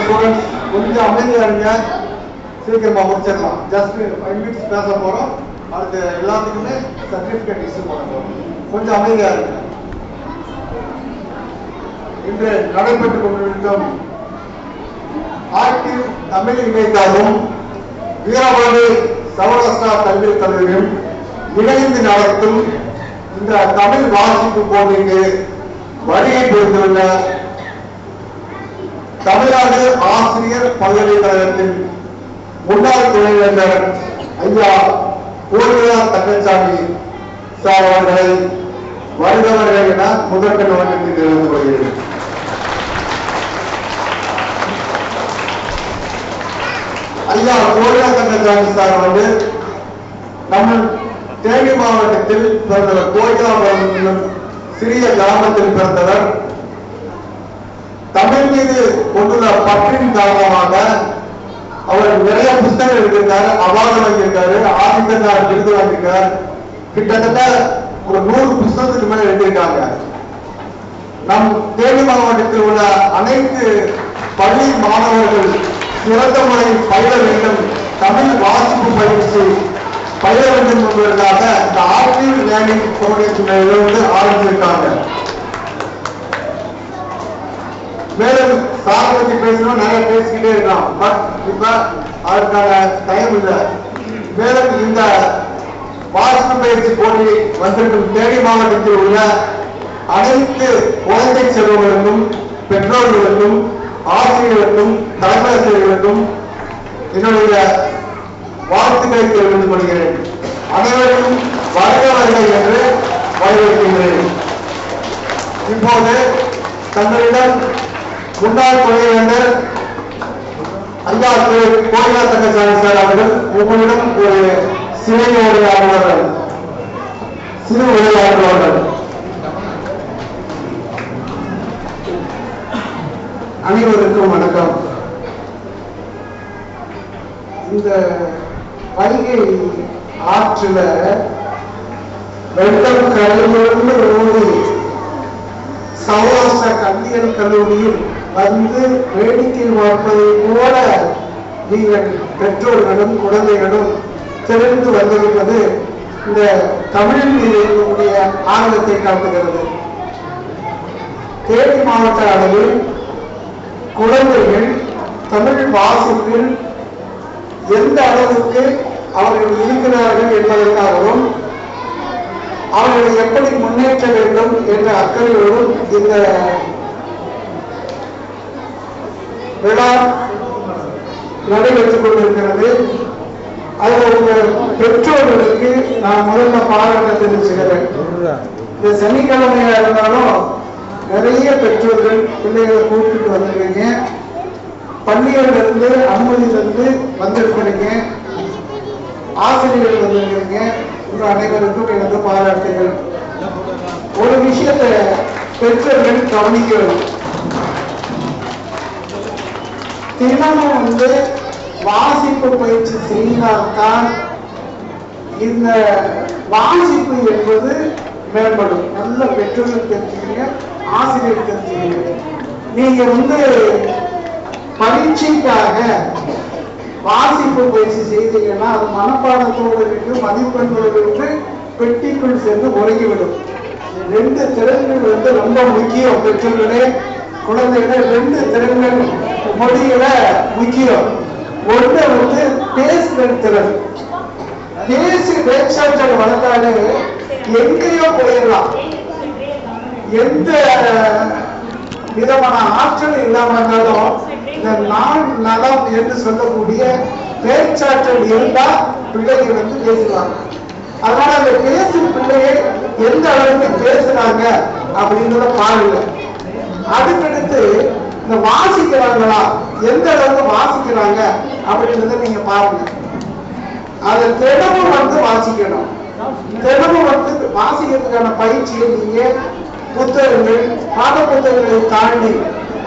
Students கொஞ்சம் அமைதியா இருங்க, சீக்கிரமா முடிச்சிடலாம். ஜஸ்ட் 5 மினிட்ஸ் பேச போறோம். அடுத்து எல்லாத்துக்குமே சர்டிபிகேட் இஷ்யூ பண்ண போறோம். கொஞ்சம் அமைதியா இருங்க. இன்று நடைபெற்றுக் கொண்டிருக்கும் ஆக்டிவ் தமிழ் இணையத்தாலும் வீரபாண்டி சௌராஷ்டிரா கல்வி கல்லூரியும் இணைந்து நடத்தும் இந்த தமிழ் வாசிப்பு போட்டிக்கு வருகை புரிந்துள்ள தமிழ்நாடு ஆசிரியர் பல்கலைக்கழகத்தின் முன்னாள் துணைவேந்தர் ஐயா கோகிலா தங்கச்சாமி சார் அவர்களை வருகிறவர்கள் என முதற்கண் வழக்கத்தில் இருந்து வருகிறது. ஐயா கோகிலா தங்கச்சாமி சார் வந்து நம்ம தேனி மாவட்டத்தில் பிறந்தவர். கோகிலாபுரம் சிறிய கிராமத்தில் பிறந்தவர். தமிழ் மீது கொண்டுள்ள பற்றின் காரணமாக அவர் நிறைய புத்தகம் எழுதியிருக்காரு, அவார்டு வாங்கியிருக்காரு, ஆதித்தனார் விருது வாங்கியிருக்கார். கிட்டத்தட்ட ஒரு 100 புத்தகத்துக்கு மேல எழுதியிருக்காங்க. நம் தேனி மாவட்டத்தில் உள்ள அனைத்து பள்ளி மாணவர்கள் சிறந்த முறையில் பயில வேண்டும், தமிழ் வாசிப்பு பயிற்சி பயில வேண்டும் என்பதற்காக இந்த ஆக்டிவ் லேர்னிங் ஃபவுண்டேஷன் ஆரம்பிச்சிருக்காங்க. மேலும் சார் பத்தி பேசணும், நிறைய பேசிக்கிட்டே இருக்கலாம். பட் இப்ப அதற்கான டைம் இல்லை. மேலும் இந்த வாசிப்பு பயிற்சி போட்டி வந்திருக்கும் தேனி மாவட்டத்தில் உள்ள அனைத்து குழந்தை செல்வங்களுக்கும், பெற்றோர்களுக்கும், ஆசிரியர்களுக்கும், தலைமை ஆசிரியர்களுக்கும் என்னுடைய வாழ்த்துக்களை தெரிவித்துக் கொள்கிறேன். அனைவருக்கும் வருக வருக என்று வரவேற்கின்றேன். இப்போது தங்களிடம் முன்னாள் துணைவேந்தர் ஐயா கோகிலா தங்கச்சாமி சார் அவர்கள் உங்களிடம் ஒரு சிறு உரையாடுவார்கள். அனைவருக்கும் வணக்கம். இந்த வைகை ஆற்றில வெள்ளம் கரையிலிருந்து ஓடி சௌராஷ்டிரா கல்வியல் கல்லூரியில் வந்து வேடிக்கை பார்ப்பதை போல நீங்கள் பெற்றோர்களும் குழந்தைகளும் தெரிந்து வந்திருப்பது இந்த தமிழ் மீது இருக்கக்கூடிய ஆர்வத்தை காட்டுகிறது. தேனி மாவட்ட அளவில் குழந்தைகள் தமிழ் வாசிப்பில் எந்த அளவுக்கு அவர்கள் இருக்கிறார்கள் என்பதற்காகவும் அவர்களை எப்படி முன்னேற்ற வேண்டும் என்ற அக்கறையோடும் இந்த விழா நடைபெற்றுக் கொண்டிருக்கிறது. அதில் உங்க பெற்றோர்களுக்கு நான் முதல்ல பாராட்ட தெரிவிச்சுக்கிறேன். இந்த சனிக்கிழமையா இருந்தாலும் நிறைய பெற்றோர்கள் பிள்ளைகளை கூப்பிட்டு வந்திருக்கீங்க. பள்ளிகள்ல இருந்து அனுமதியிலிருந்து வந்திருக்கிறீங்க, ஆசிரியர்கள் வந்திருக்கிறீங்க. உங்க அனைவருக்கும் எனது பாராட்டுகள். ஒரு விஷயத்தை பெற்றோர்கள் கவனிக்கணும். தினமும் வாசிப்பு பயிற்சி செய்தால்தான் இந்த வாசிப்பு என்பது மேம்படும். நல்ல பெற்றோர்கள் தெரிஞ்சுக்கிறீங்க, ஆசிரியர் தெரிஞ்சுக்கிறீங்க. நீங்க பரீட்சைக்காக வாசிப்பு பயிற்சி செய்தீங்கன்னா அது மனப்பாடத்தோடு இருந்து மதிப்பெண்களோடு இருந்து பெட்டிக்குள் சென்று உறங்கிவிடும். 2 திறன்கள் ரொம்ப முக்கியம். பெற்றோர்களே குழந்தைகளே 2 திறன்கள் மொழியில முக்கியம். ஒன்று பேசுகிற திறன். பேச்சாற்றல் வளர்த்தாலே எங்கேயோ போயிடலாம். எந்த விதமான ஆற்றல் இல்லாம இருந்தாலும் இந்த நான் நலம் என்று சொல்லக்கூடிய பேச்சாற்றல் இருந்தா பிள்ளைகள் பேசுவாங்க. அதனால அந்த பேசும் பிள்ளையை எந்த அளவுக்கு பேசுறாங்க அப்படின்றத பாருங்க. அதுக்கடுத்து இந்த வாசிக்கிறாங்களா, எந்த அளவுக்கு வாசிக்கிறாங்க அப்படின்றத நீங்க பாருங்க. அதை தினமும் வாசிக்கணும். தினமும் வாசிக்கிறதுக்கான பயிற்சியை நீங்க புத்தகங்கள், பாட புத்தகங்களை தாண்டி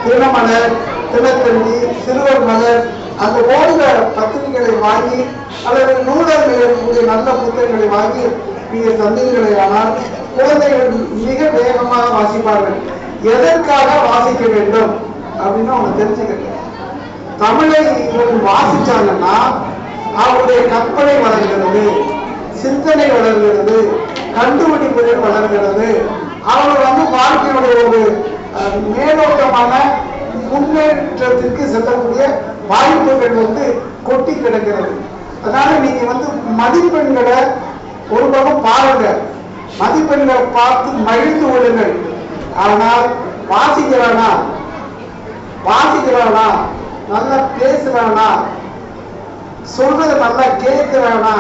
தினமலர், தினத்தந்தி, சிறுவர் மலர் அந்த போன்ற பத்திரிகைகளை வாங்கி அல்லது நூலகங்கள் இருக்கக்கூடிய நல்ல புத்தகங்களை வாங்கி நீங்க தந்தீர்களே ஆனால் குழந்தைகள் மிக வேகமாக வாசிப்பார்கள். எதற்காக வாசிக்க வேண்டும் அப்படின்னு அவங்க தெரிஞ்சுக்கிட்டு தமிழை இவர்கள் வாசிச்சாங்கன்னா அவருடைய கற்பனை வளர்கிறது, சிந்தனை வளர்கிறது, கண்டுபிடிப்புகள் வளர்கிறது. அவங்க வாழ்க்கையுடைய ஒரு மேலோட்டமான முன்னேற்றத்திற்கு செல்லக்கூடிய வாய்ப்புகள் கொட்டி கிடக்கிறது. அதனால நீங்க மதிப்பெண்களை ஒரு பக்கம் பாருங்க, மதிப்பெண்களை பார்த்து மகிழ்ந்து கொள்ளுங்கள். ஆனால் வாசிக்கிறானா, நல்லா பேசுறானா, சொல்றது நல்லா கேட்கிறானா,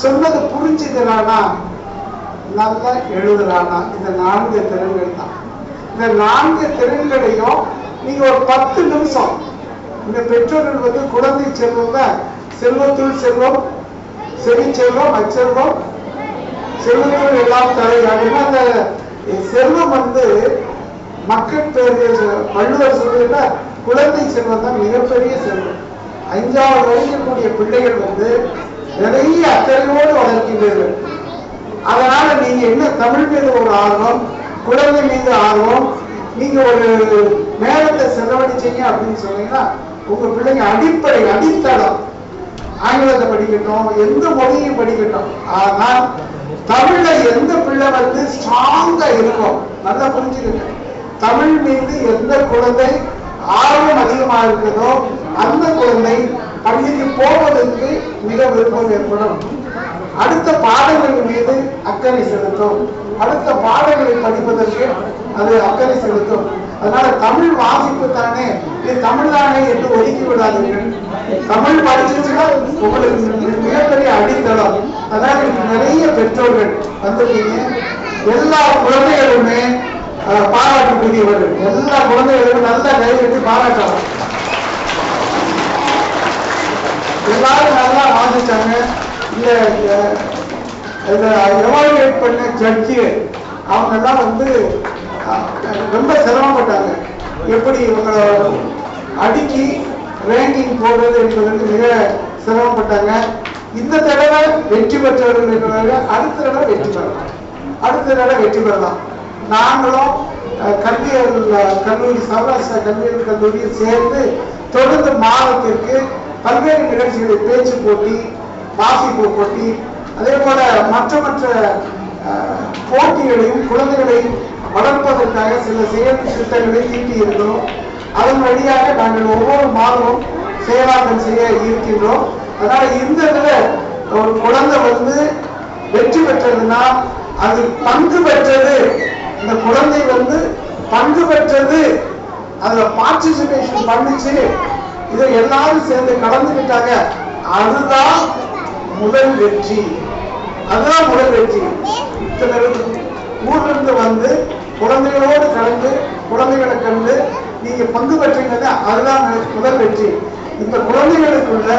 சொன்னது புரிஞ்சுக்கிறானா, நல்லா எழுதுறானா, இந்த 4 திறன்கள் தான். இந்த 4 திறன்களையும் நீங்க ஒரு 10 நிமிஷம் இந்த பெற்றோர்கள் குழந்தை செல்வம், செல்வத்துள் செல்வம், செவி செல்வம், அச்செல்வம், செல்வத்துள் எல்லாம் தலை அப்படின்னா அந்த செல்வம் மக்கள் பேர் வள்ளுவர் சொல்றதுல குழந்தை செல்வம் தான் மிகப்பெரிய செல்வம். 5வது வரைக்கக்கூடிய பிள்ளைகள் நிறைய அக்கறையோடு வளர்க்கின்றீர்கள். அதனால நீங்க என்ன தமிழ் மீது ஒரு ஆர்வம், குழந்தை மீது ஆர்வம், நீங்க ஒரு நேரத்தை செலவழிச்சீங்க அப்படின்னு சொன்னீங்கன்னா உங்க பிள்ளைங்க அடித்தளம் ஆங்கிலத்தை படிக்கட்டும், எந்த மொழியும் படிக்கட்டும். ஆனால் தமிழ்ல எந்த பிள்ளை ஸ்ட்ராங்கா இருக்கும், நல்லா புரிஞ்சுக்கிட்டு தமிழ் மீது எந்த குழந்தை ஆர்வம் அதிகமாக இருக்கிறதோ அந்த குழந்தை பள்ளிக்கு போவதற்கு மிக விருப்பம் ஏற்படும். அடுத்த பாடங்கள் மீது அக்கறை செலுத்தும், அடுத்த பாடங்களை படிப்பதற்கு அது அக்கறை செலுத்தும். அதனால தமிழ் வாசிப்பு தானே, இது தமிழ் தானே என்று ஒதுக்கி விடாதீர்கள். தமிழ் படிச்சுன்னா உங்களுக்கு மிகப்பெரிய அடித்தளம். அதனால நிறைய பெற்றோர்கள் வந்திருக்கீங்க. எல்லா குழந்தைகளுமே பாராட்டுக்குரியவர்கள், எல்லா குழந்தைகளும் நல்லா கைவிட்டு பாராட்டலாம். எல்லாரும் நல்லா வாசிச்சாங்க. இந்த எவாலுவேட் பண்ண ஜட்ஜு அவங்க எல்லாம் ரொம்ப சிரமப்பட்டாங்க. எப்படி இவங்களை அடுக்கி ரேங்கிங் போடுறது என்பதற்கு மிக சிரமப்பட்டாங்க. இந்த தடவை வெற்றி பெற்றவர்கள் என்பதாக அடுத்த தடவை வெற்றி பெறலாம். நாங்களும் கல்வியல் கல்லூரி, சௌராஷ்டிரா கல்வியல் கல்லூரியில் சேர்ந்து தொடர்ந்து மாதத்திற்கு பல்வேறு நிகழ்ச்சிகளை, பேச்சு போட்டி, வாசிப்பு போட்டி, அதே போல மற்ற போட்டிகளையும் குழந்தைகளையும் வளர்ப்பதற்காக சில செயல் திட்டங்களை தீட்டியிருக்கிறோம். அதன் வழியாக நாங்கள் ஒவ்வொரு மாதமும் செயலாக்கம் செய்ய இருக்கின்றோம். அதனால இந்த இதுல ஒரு குழந்தை வெற்றி பெற்றதுன்னா அது பங்கு பெற்றது, இந்த குழந்தை பங்கு பெற்றது, அதுல பார்ட்டிசிபேஷன் பண்ணிச்சு, இதை எல்லாரும் சேர்ந்து கலந்துக்கிட்டாங்க, அதுதான் முதல் வெற்றி. ஊர்ல இருந்து குழந்தைகளோடு கலந்து குழந்தைகளை கண்டு நீங்க பங்கு பெற்றீங்க, அதுதான் முதல் வெற்றி. இந்த குழந்தைகளுக்குள்ள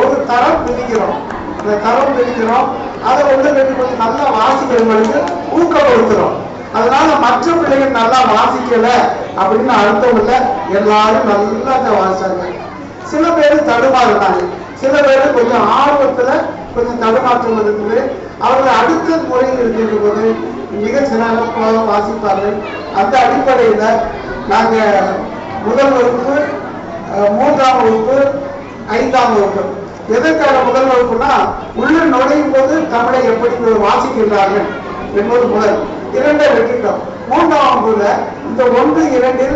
ஒரு தரம் பிரிக்கிறோம், இந்த தரம் பிரிக்கிறோம், அதை கொஞ்சம் நல்லா வாசிக்கிறவங்களுக்கு ஊக்கப்படுத்துறோம். அதனால மற்ற பிள்ளைகள் நல்லா வாசிக்கல அப்படின்னு அர்த்தம் இல்லை, எல்லாரும் நல்லா வாசிச்சாங்க. சில பேர் தடுமாறுனாங்க, சில பேர் கொஞ்சம் ஆர்வத்துல கொஞ்சம் தடுமாற்றம் இருக்குது. அவர்கள் அடுத்த முறையில் இருக்கிற போது மிக சிறப்பாக வாசிப்பார்கள். அந்த அடிப்படையில நாங்க முதல் வகுப்பு, 3ஆம் வகுப்பு, 5ஆம் வகுப்பு, எதற்காக முதல் வகுப்புனா உள்ள நுழையும் போது தமிழை எப்படி வாசிக்கின்றார்கள் என்பது முதல். 2ஐ வெற்றிட்டோம். 3ஆம் வகுப்புல இந்த 1, 2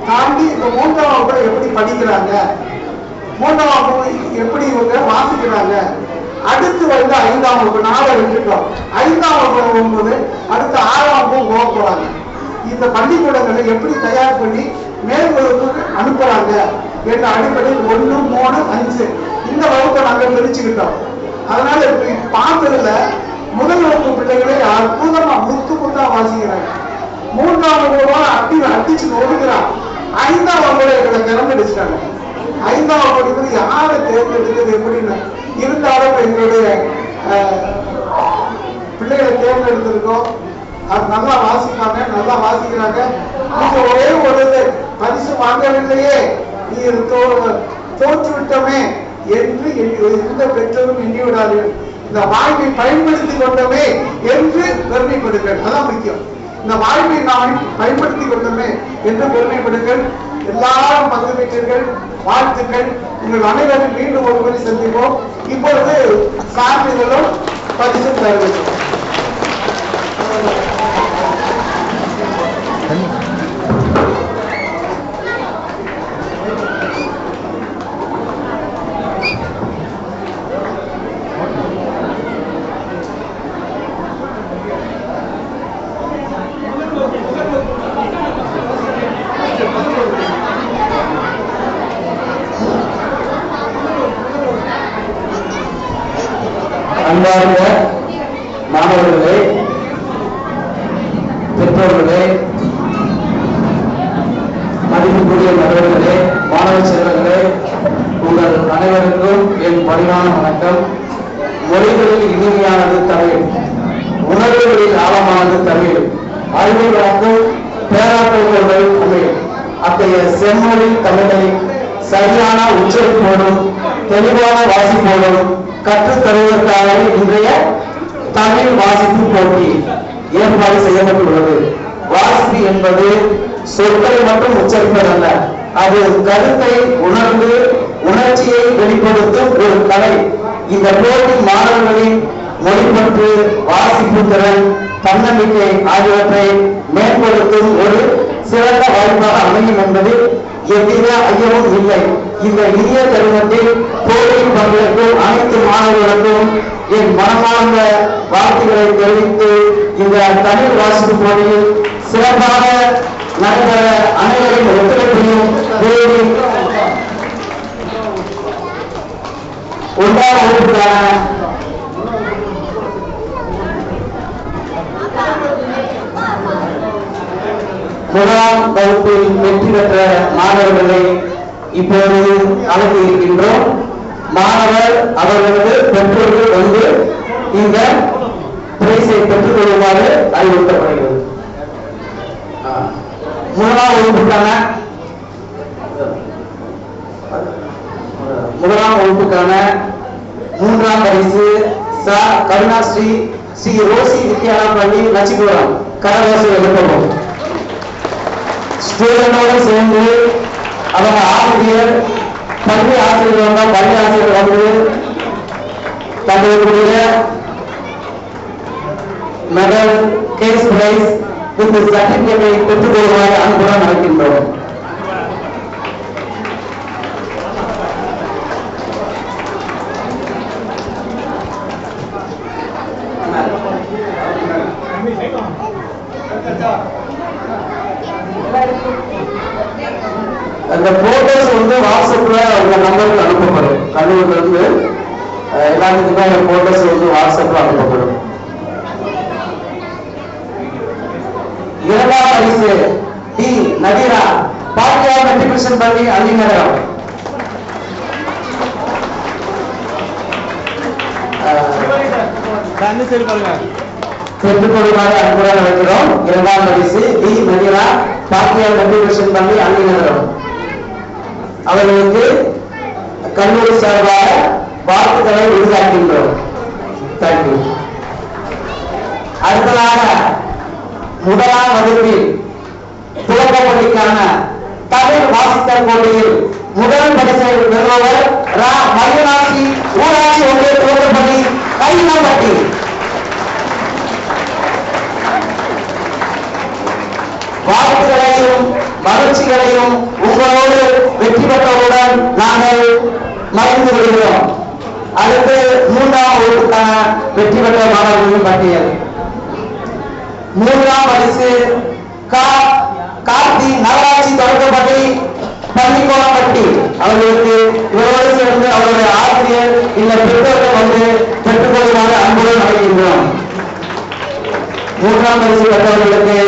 தாண்டி இந்த 3ஆம் வகுப்புல எப்படி படிக்கிறாங்க, 3ஆம் வகுப்பு எப்படி இவங்க வாசிக்கிறாங்க. அடுத்து 5ஆம் வகுப்பு 4ஐ வெற்றிட்டோம். 5ஆம் வகுப்பு போகும்போது அடுத்து 6ஆம் வகுப்பு போக போறாங்க. இந்த பள்ளிக்கூடங்களை எப்படி தயார் பண்ணி மேல் வகுப்புக்கு அனுப்புறாங்க என்ற அடிப்படையில் 1, 3, 5 இந்த வகுப்பை நாங்கள் பிரிச்சுக்கிட்டோம். அதனால பார்த்ததுல முதல் வகுப்பு பிள்ளைகளை அற்புதமா முத்தா வாசிக்கிறாங்க. 3ஆம் வகுப்பு அடிச்சு ஒடுக்கிறான். 5ஆம் வகுப்புல எங்களை திறந்தடிச்சிட்டாங்க. 5ஆம் வகுப்பு யாரை தேர்ந்தெடுக்கிறது எப்படின்னு இருந்தாலும் எங்களுடைய பிள்ளைகளை தேர்ந்தெடுத்திருக்கோம். அது நல்லா வாசிப்பாங்க, நல்லா வாசிக்கிறாங்க. நீங்க ஒரே ஒரு பரிசு வாங்கவில்லையே, நீ தோற்றுவிட்டமே என்று எந்த பெற்றோரும் எண்ணி விடாதீர்கள். இந்த வாய்ப்பை பயன்படுத்தி கொண்டமே என்று பெருமைப்படுங்கள். அதான் முக்கியம். இந்த வாய்ப்பை நாம் பயன்படுத்தி கொண்டோமே என்று பெருமைப்படுங்கள். எல்லாரும் பங்கு பெற்றீர்கள். வாழ்த்துக்கள். உங்கள் அனைவரும் மீண்டும் ஒரு முறை சந்திப்போம். இப்பொழுது சான்றிதழும் பரிசும் தருகிறோம். அன்பார்ந்த மாணவர்களே, பெற்றோர்களே, மதிப்புக்குரிய நண்பர்களே, மாணவ செல்வங்களே, உங்கள் அனைவருக்கும் என் பணிவான வணக்கம். மொழிகளில் இனிமையானது தமிழ், உணர்வுகளில் ஆழமானது தமிழ், அறிவு வழங்கும் பேராற்றல்கள் தமிழ். அத்தகைய செம்மொழி தமிழை சரியான உச்சரிப்போடும் தெளிவான வாசிப்போடும் கற்றுத் தருவதற்காக இன்றைய தமிழ் வாசிப்பு போட்டி ஏற்பாடு செய்யப்பட்டுள்ளது. வாசிப்பு என்பது சொற்களை மட்டும் உச்சரிப்பதல்ல, அது கருத்தை உணர்ந்து உணர்ச்சியை வெளிப்படுத்தும் ஒரு கலை. இந்த போட்டி மாணவர்களின் மொழிபற்று, வாசிப்பு திறன், தன்னம்பிக்கை ஆகியவற்றை மேம்படுத்தும் ஒரு சிறந்த வாய்ப்பாக அமையும் என்பதில் எவ்வித ஐயமும் இல்லை. இந்த இனிய தருணத்தில் போட்டியில் பங்கேற்கும் அனைத்து மாணவர்களுக்கும் என் மனமார்ந்த வாழ்த்துக்களை தெரிவித்து இந்த தமிழ் வாசிப்பு போட்டியில் சிறப்பாக நடைபெற அனைவரின் ஒத்துழைப்பையும் கோரி ஒன்றாம் வகுப்புக்கான முதலாம் வகுப்பில் வெற்றி பெற்ற மாணவர்களை இப்போது அழைத்து இருக்கின்றோம். மாணவர் அவர்களது பெற்றோர்கள் வந்து இந்த பிரைஸை பெற்றுக் கொள்ளுமாறு அறிவுறுத்தப்படுகிறது. முதலாம் வகுப்புக்கான மூன்றாம் பரிசு கருணாஸ்ரீ ஸ்ரீ ரோசி வித்யாலயா பள்ளி லட்சிபுரம் கரவாசி எழுப்பவும். ஸ்டூடெண்டோடு சேர்ந்து அவங்க ஆசிரியர், பள்ளி ஆசிரியர், பள்ளி ஆசிரியர் வந்து தங்களுடைய மெடல், கேஸ் பிரைஸ் வித் சர்டிபிகேட்டை பெற்றுக் கொள்வாறு அன்புடன் அழைக்கின்றோம். அந்த போட்டோஸ் வந்து வாட்ஸ்அப்ல உங்க நம்பருக்கு அனுப்பப்படும். கல்லூரில இருந்து எல்லாத்துக்குமே அந்த போட்டோஸ் வந்து வாட்ஸ்அப்ல அனுப்பப்படும். இரண்டாம் பரிசு டி நவீரா, பாக்கியா மெட்ரிகுலேஷன் பள்ளி அள்ளிநகரம். பெற்றுக் கொள்ளுமாறு அன்புடன் அழைக்கிறோம். இரண்டாம் பரிசு டி நவீரா, பாக்கியா மெட்ரிகுலேஷன் பள்ளி அள்ளிநகரம். அவர்களுக்கு கல்லூரி சார்பாக வாழ்த்துக்களை உருவாக்கின்றோம். தேங்க்யூ. அடுத்ததாக முதலாம் வகுப்பில் துவக்கப்பள்ளிக்கான தமிழ் வாசித்தல் போட்டியில் முதல் பரிசை பெறுபவர் ரா மயூராட்சி ஊராட்சி ஒன்றிய துவக்கப்பள்ளி கைலாம்பட்டி. வாழ்த்துக்களையும் மகிழ்ச்சிகளையும் உங்களோடு வெற்றி பெற்றவுடன் நாங்கள் மகிழ்ந்து வருகிறோம். அடுத்து மூன்றாம் வகுப்புக்கான வெற்றி பெற்ற மாணவர்களின் பட்டியல். மூன்றாம் பரிசு கார்த்தி நகராட்சி தொடக்கப்பள்ளி பள்ளிக்கோளப்பட்டி. அவர்களுக்கு இவரோடு சேர்ந்து அவருடைய ஆசிரியர் இந்த பெற்றோர்கள் வந்து பெற்றுக் கொள்ளுமாறு அன்புடன் அழைக்கின்றோம். மூன்றாம் பரிசு பெற்றவர்களுக்கு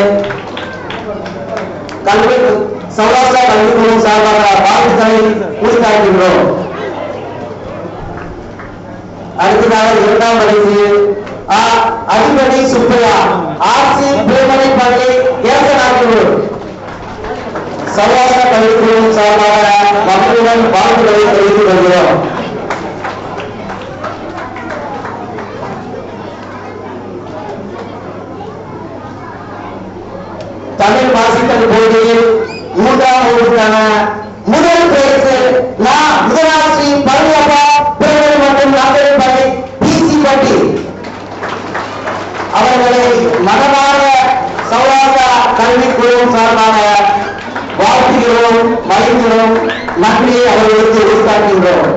கல்வி சௌராஷ்டிரா கல்விக்குழு சார்பாக வாழ்த்துக்களை உரித்தாக்குகிறோம். அடுத்ததாக இரண்டாம் பரிசு அதிபதி சுப்பையா, ஆர்சி பிரேமனை பள்ளி ஏசநாட்டிலூர். சௌராஷ்டிரா கல்விக்குழு சார்பாக மக்களுடன் வாழ்த்துக்களை தெரிவித்துக் கொள்கிறோம். தமிழ் வாசித்தல் போட்டியில் மூன்றாம் வகுப்புக்கான நன்றியை அவர்களுக்கு உறுத்தாக்குகிறோம்.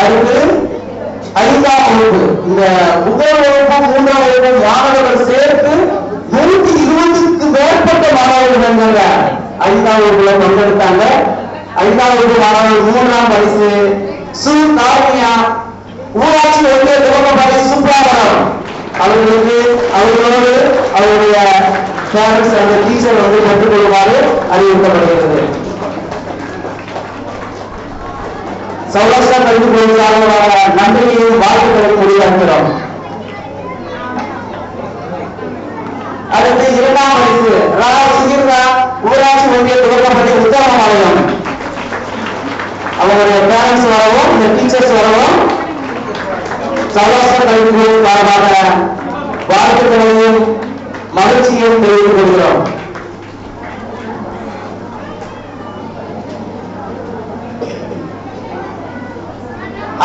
அடுத்து 5ஆம் வகுப்பு. இந்த முதல் வகுப்பும் 3ஆம் வகுப்பும் மாணவர்கள் சேர்த்து 120க்கு மேற்பட்ட மாணவர்கள் 5ஆம் வகுப்புல பங்கெடுத்தாங்க. 5ஆம் வகுப்பு மாணவர்கள் 3ஆம் வயசு சு காரணியா ஊராட்சி ஒன்றிய துவக்கப்படை சுப்ராமணம் அவர்களுக்கு அவர்களோடு அவருடைய பேரண்ட்ஸ் அந்த டீச்சர் பெற்றுக் கொள்ளுமாறு அறிவுறுத்தப்படுகிறது. சௌராஷ்டிரா கல்வி பொருளாதார நன்றியையும் வாழ்த்துக்களையும் முடிவெடுக்கிறோம். அடுத்து 2ஆம் வயசு ஊராட்சி ஒன்றிய துவக்கப்பட்ட உத்தரவாதம் அவங்களுடைய பேரண்ட்ஸ் வரவும் இந்த டீச்சர்ஸ் வரவும் சௌராஷ்டிரா கல்வி பொருள் சார்பாக வாழ்த்துக்களையும் மகிழ்ச்சியையும் தெரிவித்துக் கொள்கிறோம்.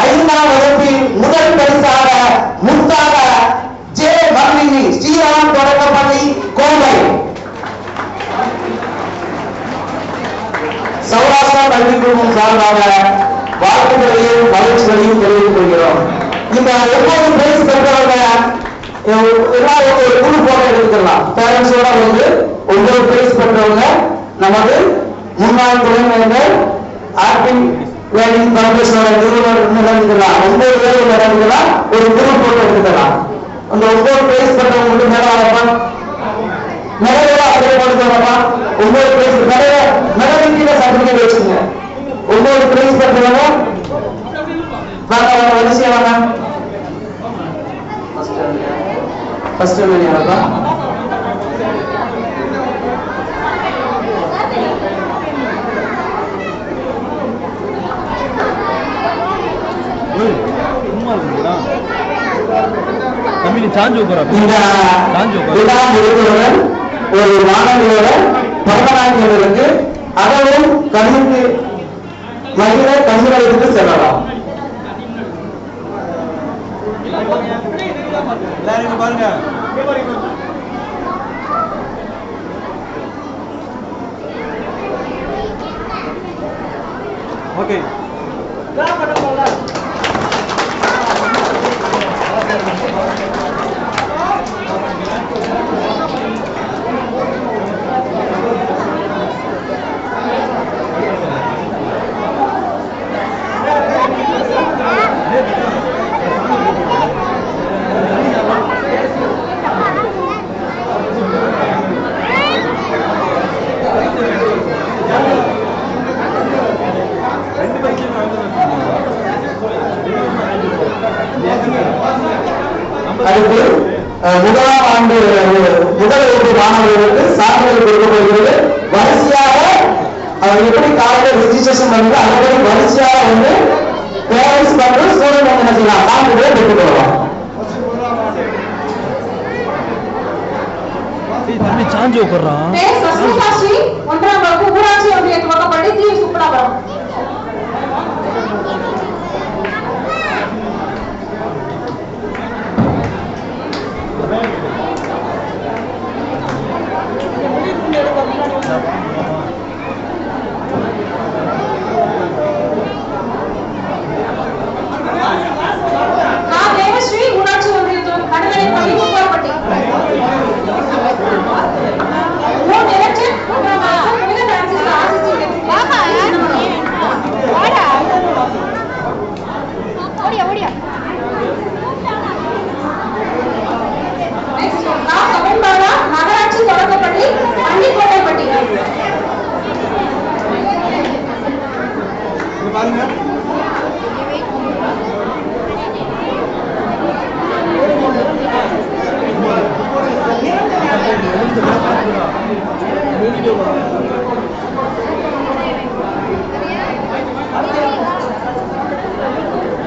ஐந்தாம் வகுப்பில் முதல் பரிசாக முத்தாக ஜே வர்ணினி ஸ்ரீராம் தொடக்கப்பள்ளி கோவை சௌராஷ்டிரா கல்வி குழுமம் சார்பாக வாழ்த்துக்களையும் மகிழ்ச்சிகளையும் தெரிவித்துக் கொள்கிறோம். இந்த 9 பிரைஸ் பெற்றவங்க எல்லாரும் ஒரு குழு போட்டோ எடுத்துக்கலாம். பேரண்ட்ஸோட 9 பிரைஸ் பெற்றவங்க நமது முன்னாள் துணைவேந்தர் ஆக்டிங் லேர்னிங் ஃபவுண்டேஷனோட நிறுவனர் நடந்துக்கலாம். 9 பேர் நடந்துக்கலாம். ஒரு குழு போட்டோ எடுத்துக்கலாம். அந்த 9 பிரைஸ் பெற்றவங்க மட்டும் மேல வரப்பா நிறைய அப்படியே போட்டுக்கோங்கப்பா. 9 பிரைஸ் நிறைய சர்டிபிகேட் வச்சுங்க. 9 பிரைஸ் பெற்றவங்க வரிசையா வாங்க. ஃபர்ஸ்ட் யாரப்பா? ஒரு மாணவியோட பிறந்தநாளுக்கு அதவும் கண்ணுக்கு மகிழ கண்ணுகளுக்கு செல்லலாம். பாருங்க ஓகே அடுத்து முதலாம் ஆண்டு முதல் வகுப்பு மாணவர்களுக்கு சான்றிதழ் கொடுக்கப்படுகிறது. வரிசையாக அவங்க எப்படி காலையில் ரெஜிஸ்ட்ரேஷன் பண்ணுங்க அதே வரிசையாக பேரண்ட்ஸ் மற்றும் ஸ்டூடெண்ட் என்ன செய்யலாம் சான்றிதழை பெற்றுக் கொள்ளலாம். சாஞ்சு உட்கார்றான். ஒன்றாம் வகுப்பு ஊராட்சி ஒன்றிய துவக்கப்பள்ளி தி சுப்ராபுரம். தேவஸ்ரீ ஊராட்சி ஒன்றிய நடுநிலைப்பள்ளி மூவார்பட்டி. நகராட்சி தொடக்கப்பள்ளி பள்ளிக்கோட்டைப்பட்டி.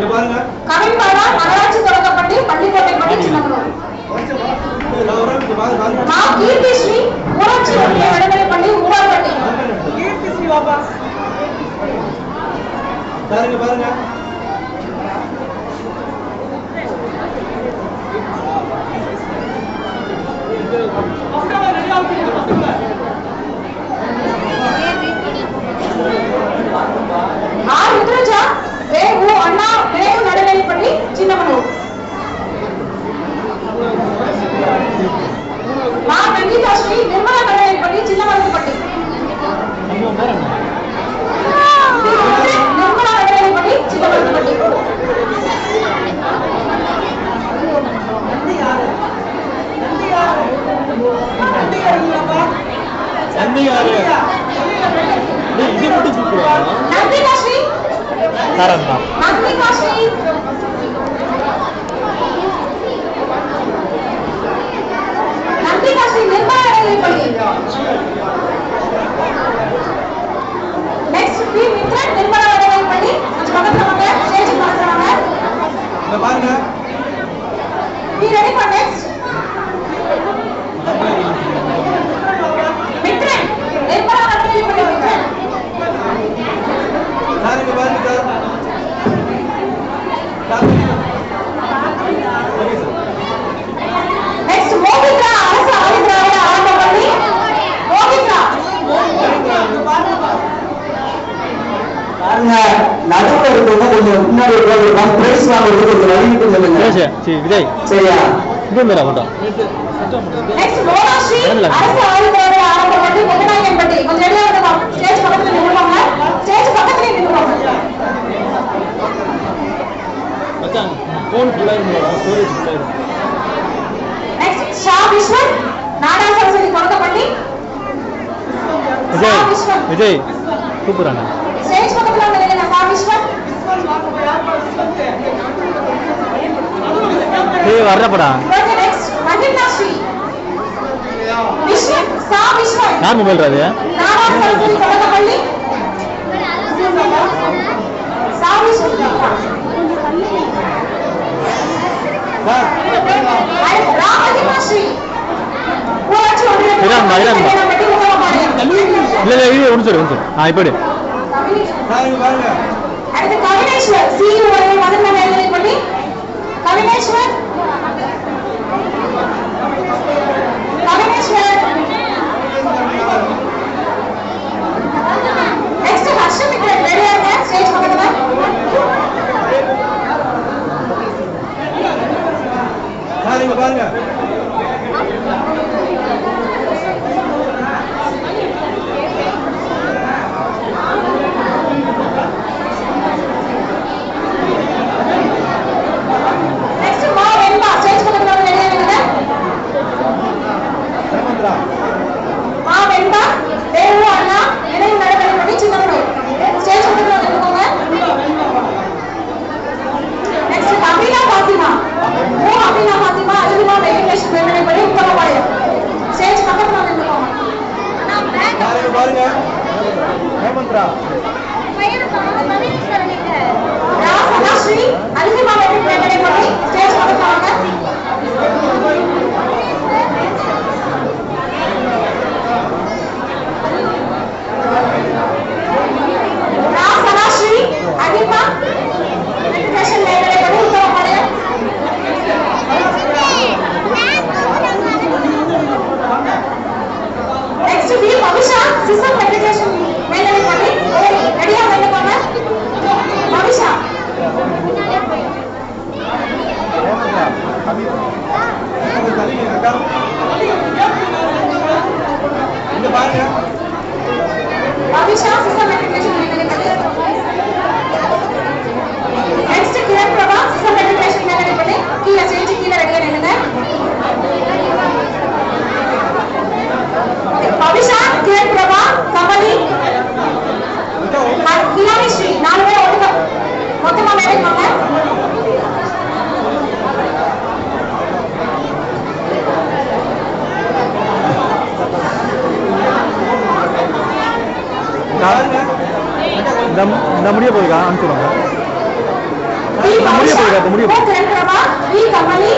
பாருங்க கவின்பாடா நகராட்சி தொடக்கப்பள்ளி பள்ளிக்கோட்டைப்பட்டி சின்னமனூர். கீர்த்திஸ்ரீ ஊராட்சி ஒன்றிய நடுநிலைப்பள்ளி மூவார்பட்டி. கீர்த்திஸ்ரீ பாப்பா பாருங்க பாருங்க ஆர் ருத்ரஜா வேகு அண்ணா வேகு நடுநிலைப்பள்ளி சின்னமனூர். மா வெங்கிதா ஸ்ரீ நிர்மலா நடுநிலைப்பள்ளி சின்னமனூர்பட்டி. நிர்மலா நடுநிலைப்பள்ளி சின்னமனூர்பட்டி. நந்திகா ஸ்ரீ நந்திகா ஸ்ரீ நந்திகா ஸ்ரீ நிர்மலா நடுநிலைப்பள்ளி. நெக்ஸ்ட் பி மித்ரன் நிர்மலா நடுநிலைப்பள்ளி. கொஞ்சம் பக்கத்துல வாங்க, ஸ்டேஜ் பக்கத்துல வாங்க. பாருங்க. Be ready for next. Mithran Nirmala நடுநிலைப்பள்ளி மித்ரன். நாளைக்கு பாருங்க. Next மோகிதா அரசு ஆதிதிராவிட ஆரம்பப்பள்ளி. மோகிதா பாருங்க, நடுவுல இருக்கவங்க கொஞ்சம் முன்னாடி உட்கார்ந்து பிரைஸ் வாங்குறது கொஞ்சம் வழிவிட்டு சொல்லுங்க. விஜய் சரியா? இது மேல போட்டா Next மோனாஸ்ரீ அரசு ஆதிதிராவிட ஆரம்பப்பள்ளி முகநாயகன்பட்டி. கொஞ்சம் ரெடியா இருங்க. ஸ்டேஜ் பக்கத்துல நின்னுவாங்க. ஸ்டேஜ் பக்கத்துல நின்னுவாங்க. மச்சான் ஃபோன் ஃபுல்லா இருக்கு, ஸ்டோரேஜ் ஃபுல்லா இருக்கு. Next ஷா விஸ்வன் நாடா சரஸ்வதி கொடக்கம்பட்டி. ஷா விஸ்வன் விஜய் சூப்பர் அண்ணா. ஸ்டேஜ் பக்கத்துல வந்து ஷா விஸ்வன். ஏய் வர்றப்படா. Okay, next மகிந்தா ஸ்ரீ விஸ்வன் ஷா விஸ்வன் யார் மொபைல் அது? நாடா சரஸ்வதி கொடக்கம்பள்ளி. ஷா விஸ்வன் ராமதிமா ஸ்ரீ ஊராட்சி ஒன்றிய இராமா. கொடக்கம்பட்டி முகமாபாளையம். இல்ல இது ஒன்று இப்படி அடுத்து கவினேஸ்வர் CEO மதன் நடுநிலைப்பள்ளி. கவினேஸ்வர் நெக்ஸ்ட் ஹர்ஷமித்ரன் ரெடியா இருங்க. ஸ்டேஜ் பக்கத்துல பாருங்க. நெக்ஸ்ட் மா வெண்பா ஸ்டேஜ் பக்கத்துல வந்து ரெடியா இருங்க. மா வெண்பா வேகு அண்ணா நினைவு நடுநிலைப்பள்ளி சின்னமனூர். ஸ்டேஜ் பக்கத்துல வந்து நின்னுக்கோங்க. நெக்ஸ்ட் அபினா பாத்திமா அபினா பாத்திமா அல்விமா வெங்கடேஷ் நடுநிலைப்பள்ளி முகமாபாளையம். ஸ்டேஜ் பக்கத்துல வந்து நின்னுக்கோங்க. பாருங்க. ஹேமந்த்ரா. ராசனா ஸ்ரீ அல்விமா வெங்கடேஷ் நடுநிலைப்பள்ளி. ஸ்டேஜ் பக்கத்துல வாங்க. ராசனா ஸ்ரீ அல்விமா வெங்கடேஷ் நடுநிலைப்பள்ளி Mugamapalayam. Next B Pavisha system matriculation மேல்நிலைப்பள்ளி. ரெடியா வந்துக்கோங்க. பவிஷா பவிஷா சிஸ்டம் மெட்ரிகுலேஷன் மேல்நிலைப்பள்ளி. Next Kiran Prabha system matriculation மேல்நிலைப்பள்ளி. கீழே ஸ்டேஜ் கீழே ரெடியா நில்லுங்க. பவிஷா கிரண் பிரபா கமலி கிலானி ஸ்ரீ 4 பேர் ஒட்டுக்க மொத்தமா மேரேஜ் வாங்க. இந்த முடிய போயிருக்கா அனுப்பிச்சுடுவாங்க. பி முடிய பவிஷா போயிருக்கா முடிய ஓ கிரண் பிரபா பி கமலி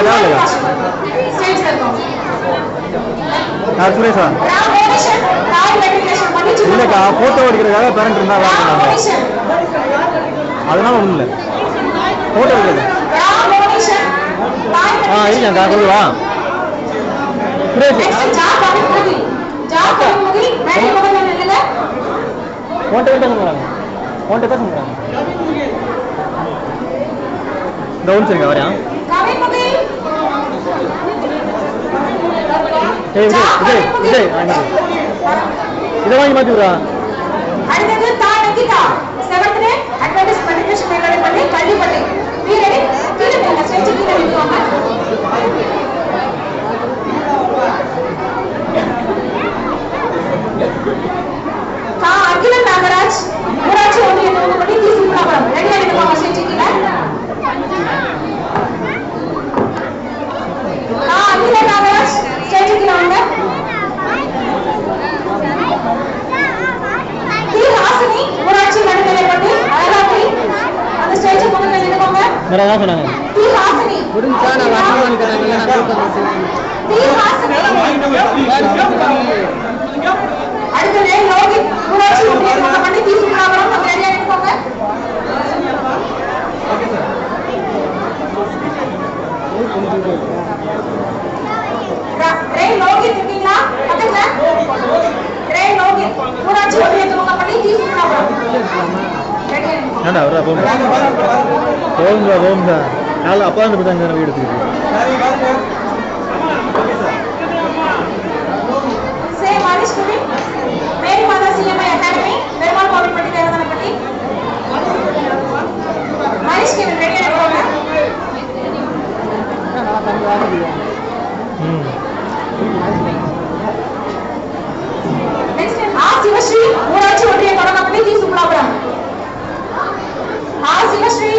இல்லையா ஸ்டேஜ் இருக்கோம். சுரேஷா ராம் மோனிஷன் தாய் மெட்ரிகுலேஷன் பண்ணி இல்லக்கா போட்டோ எடுக்கிறதுக்காக பேரண்ட் இருந்தா ராம் மோனிஷன் அதனால ஒண்ணும் இல்லை போட்டோ எடுக்கிறது. ராம் மோனிஷன் தாய் இருக்கேன்க்கா சொல்லுவா. Next, Jah Kavin Mugil. Jah Kavin Mugil, மேடை பக்கத்துல நில்லுங்க. ஓன்ட்ட பேசுறாங்க. ஓன்ட்ட பேசுறாங்க. டவுன் சரிங்க வரேன். Kavin Mugil. விஜய் இதை வாங்கி மாத்தி விடுறா. அடுத்தது தா Nikita 7th grade advance matriculation மேல்நிலைப் பள்ளி கள்ளிப்பட்டி. வீரடி கீழே நில்லுங்க, ஸ்டேஜ் கீழே நில்லுவாங்க. தா அகிலன் நாகராஜ் ஊராட்சி ஒன்றிய துவக்கப்பள்ளி தீசுக்குளாபுரம். ரெடியா நில்லுவாங்க ஸ்டேஜ் கீழே. தா அகிலன் நாகராஜ் ஸ்டேஜ் கீழே வாங்க. ஹாசினி ஊராட்சி நடுநிலைப் பள்ளி அழகாபுரி. அந்த ஸ்டேஜ் பக்கத்துல நின்னுக்கோங்க. மேடம் என்ன சொன்னாங்க? ஹாசினி புரிஞ்சா நான் வாங்கி தரேன். ஹாசினி அடுத்தது லோகித் ஊராட்சி ஒன்றிய துவக்கப்பள்ளி தீசுக்குளாபுரம். அந்த ரெடியா நின்னுக்கோங்க. ரே லோகித் இருக்கீங்களா பக்கத்துல? ரே லோகித் ஊராட்சி ஒன்றிய துவக்கப்பள்ளி தீசுக்குளாபுரம். ரெடியா நின்னுக்கோங்க. ஏண்டா வரா போங்க நாளை அப்பா வந்து போட்டாங்க வீடு எடுத்துக்கிட்டு. சே மானிஷ் குவி மேரி மாதா சிஎம்ஐ அகாடமி பெருமாள் கோவில்பட்டி தேவதானப்பட்டி. மானிஷ் கேவன் ரெடியா நின்னுக்கோங்க. நெக்ஸ்ட் சிவஸ்ரீ ஊராட்சி ஒன்றிய தொடக்கப்பள்ளி தீசுக்குளாபுரம். சிவஸ்ரீ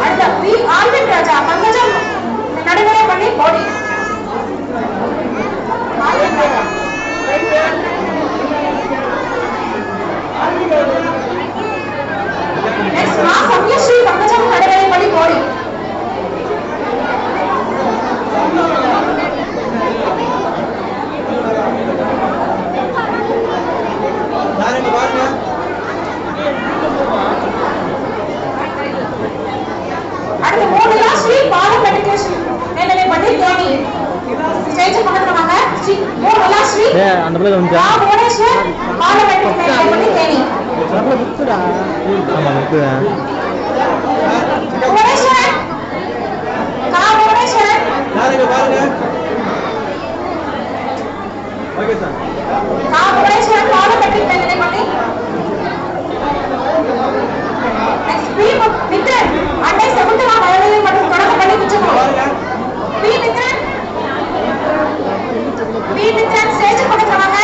அடுத்த வி ஆல்வின் ராஜா பங்கஜம் நடுநிலைப் பள்ளி போடி. ஆல்வின் ராஜா நெக்ஸ்ட் சத்யஸ்ரீ பங்கஜம் நடுநிலைப் பள்ளி போடி. அடுத்து மூணுல ஸ்ரீ பால மெட்ரிகுலேஷன் மேல்நிலைப் பள்ளி தேனி. ஸ்டேஜ் பக்கத்துல வாங்க. ஸ்ரீ மூணுல ஸ்ரீ அந்த பிள்ளை வந்து புவனேஸ்வர் பால மெட்ரிகுலேஷன் மேல்நிலைப் பள்ளி தேனி. ஆமா புக்குடா. புவனேஸ்வர் புவனேஸ்வர் பாருங்க ஓகே சார். புவனேஸ்வர் பால மெட்ரிக் மேல்நிலைப் பள்ளி. நெக்ஸ்ட் பி மித்ரன் அண்டை சகுந்தலா மழலை மற்றும் தொடக்கப்பள்ளி பிச்சனூர். பி மித்ரன் ஸ்டேஜ் பக்கத்துல வாங்க.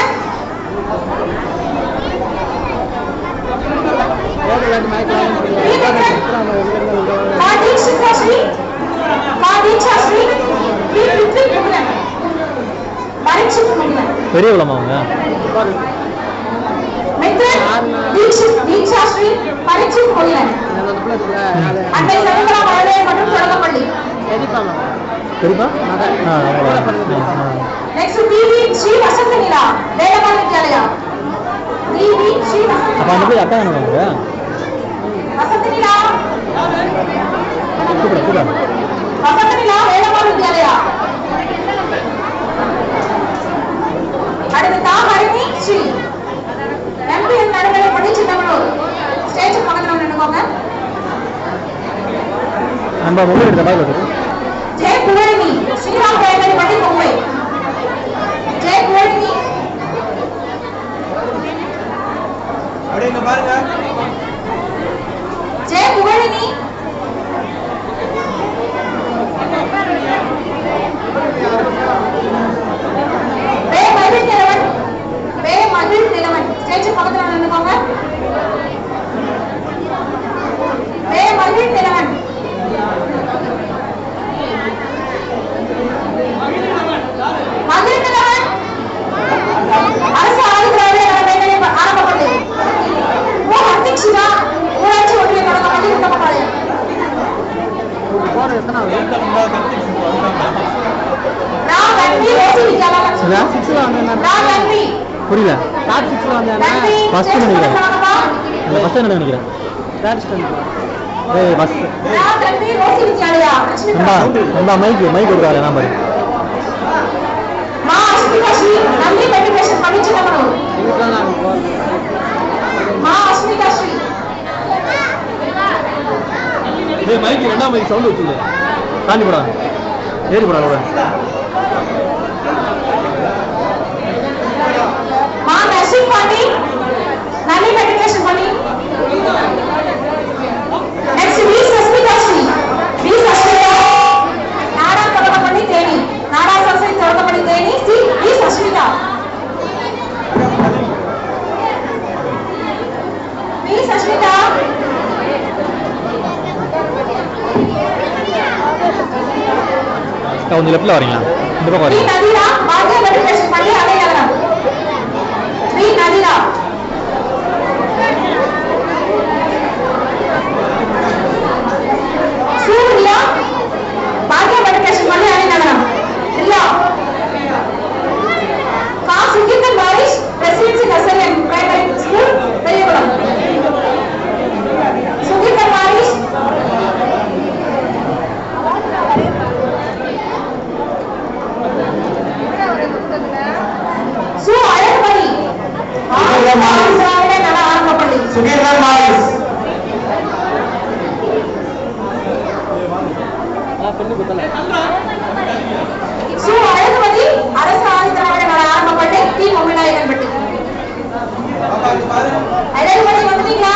பெரிய விளமா அவங்க பெரியப்பா அப்ப அந்த போய் அட்டா என்ன அடுத்து தாமரணி ஸ்ரீ எம்பிஎன் நடுநிலைப் பள்ளி சின்னமனூர். ஸ்டேஜ் பக்கத்துல நின்னுக்கோங்க. நம்ம மொபைல் எடுத்த பாக்கல ஜெய குவரினி ஸ்ரீராம் நடுநிலைப் பள்ளி மும்பை. ஜெய குவரினி அப்படியே பாருங்க. ஜெய குவரினி வே மகிழ் நிலவன் ஸ்டேஜ் பக்கத்துல நின்னுக்கோங்க. வே மகிழ் நிலவன் அரசு ஆயுதப்படை ஆரம்பப்பள்ளி. ஓ அத்திக்ஷிதா ஊராட்சி ஒன்றிய தொடக்கப்பள்ளி உத்தமபாளையம். புரியல ஃபர்ஸ்ட் நினைக்கிறேன் ஏய் பஸ் தம்பி ரோசி வித்யாலயா நம்பா மைக் கொடுக்காத நம்பர் மா அஸ்மிகா ஸ்ரீ நம்பி மெட்ரிகுலேஷன் படிச்சு நம்மளோட மா அஸ்மிகா ஸ்ரீ ஏய் மைக் ரெண்டாம் மைக் சவுண்ட் வச்சுல தாண்டி போடா ஏறி போடா கூட மா நர்சிங் பண்ணி நம்பி மெட்ரிகுலேஷன் பண்ணி next we Rashmika Sri we Rashmika நாடா தொடங்கப்பள்ளி தேனி நாடா Soosai தொடங்கப்பள்ளி Theni C V Rashmika we Rashmika கொஞ்சம் லெஃப்ட்ல வரீங்களா இந்த பக்கம் வி வரீங்க நதிரா பாரதிய மெட்ரிகுலேஷன் பண்ணி அடையாளம் வி நதிரா சூர்யா பாரதிய மெட்ரிகுலேஷன் பண்ணி அடையாளம் ரியா கா Sugithan Parish presidency nursery and primary school Periyakulam Sugithan Parish சு அழகுமணி திராவிட நல ஆரம்பப்பள்ளி சுகீர்தர் மாரிஸ் பெண்ணு குத்தல சு அழகுமதி அரசு ஆதி திராவிட நல ஆரம்பப்பள்ளி டி மொமிநாயகன்பட்டி அழகுமதி வந்துட்டீங்களா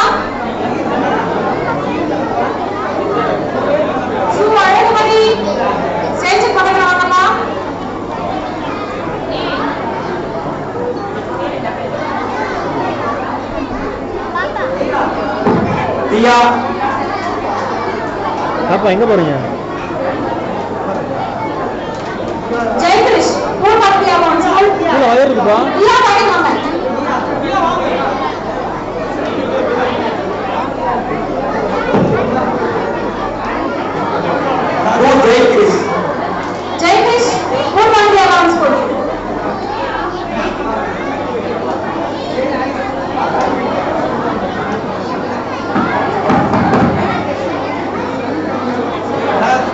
சு அழகுமதி ஸ்டேஜ் பக்கத்துல வாங்கம்மா தியா அப்பா எங்க போறீங்க ஜெயகிரிஷ் பூர்வாக்கியா ஸ்கூல் கீழே வயர் இருக்குப்பா இல்ல பாடி வாங்க ஜெயகிரிஷ் ஜெயகிரிஷ் பூர்வாக்கியா ஸ்கூல்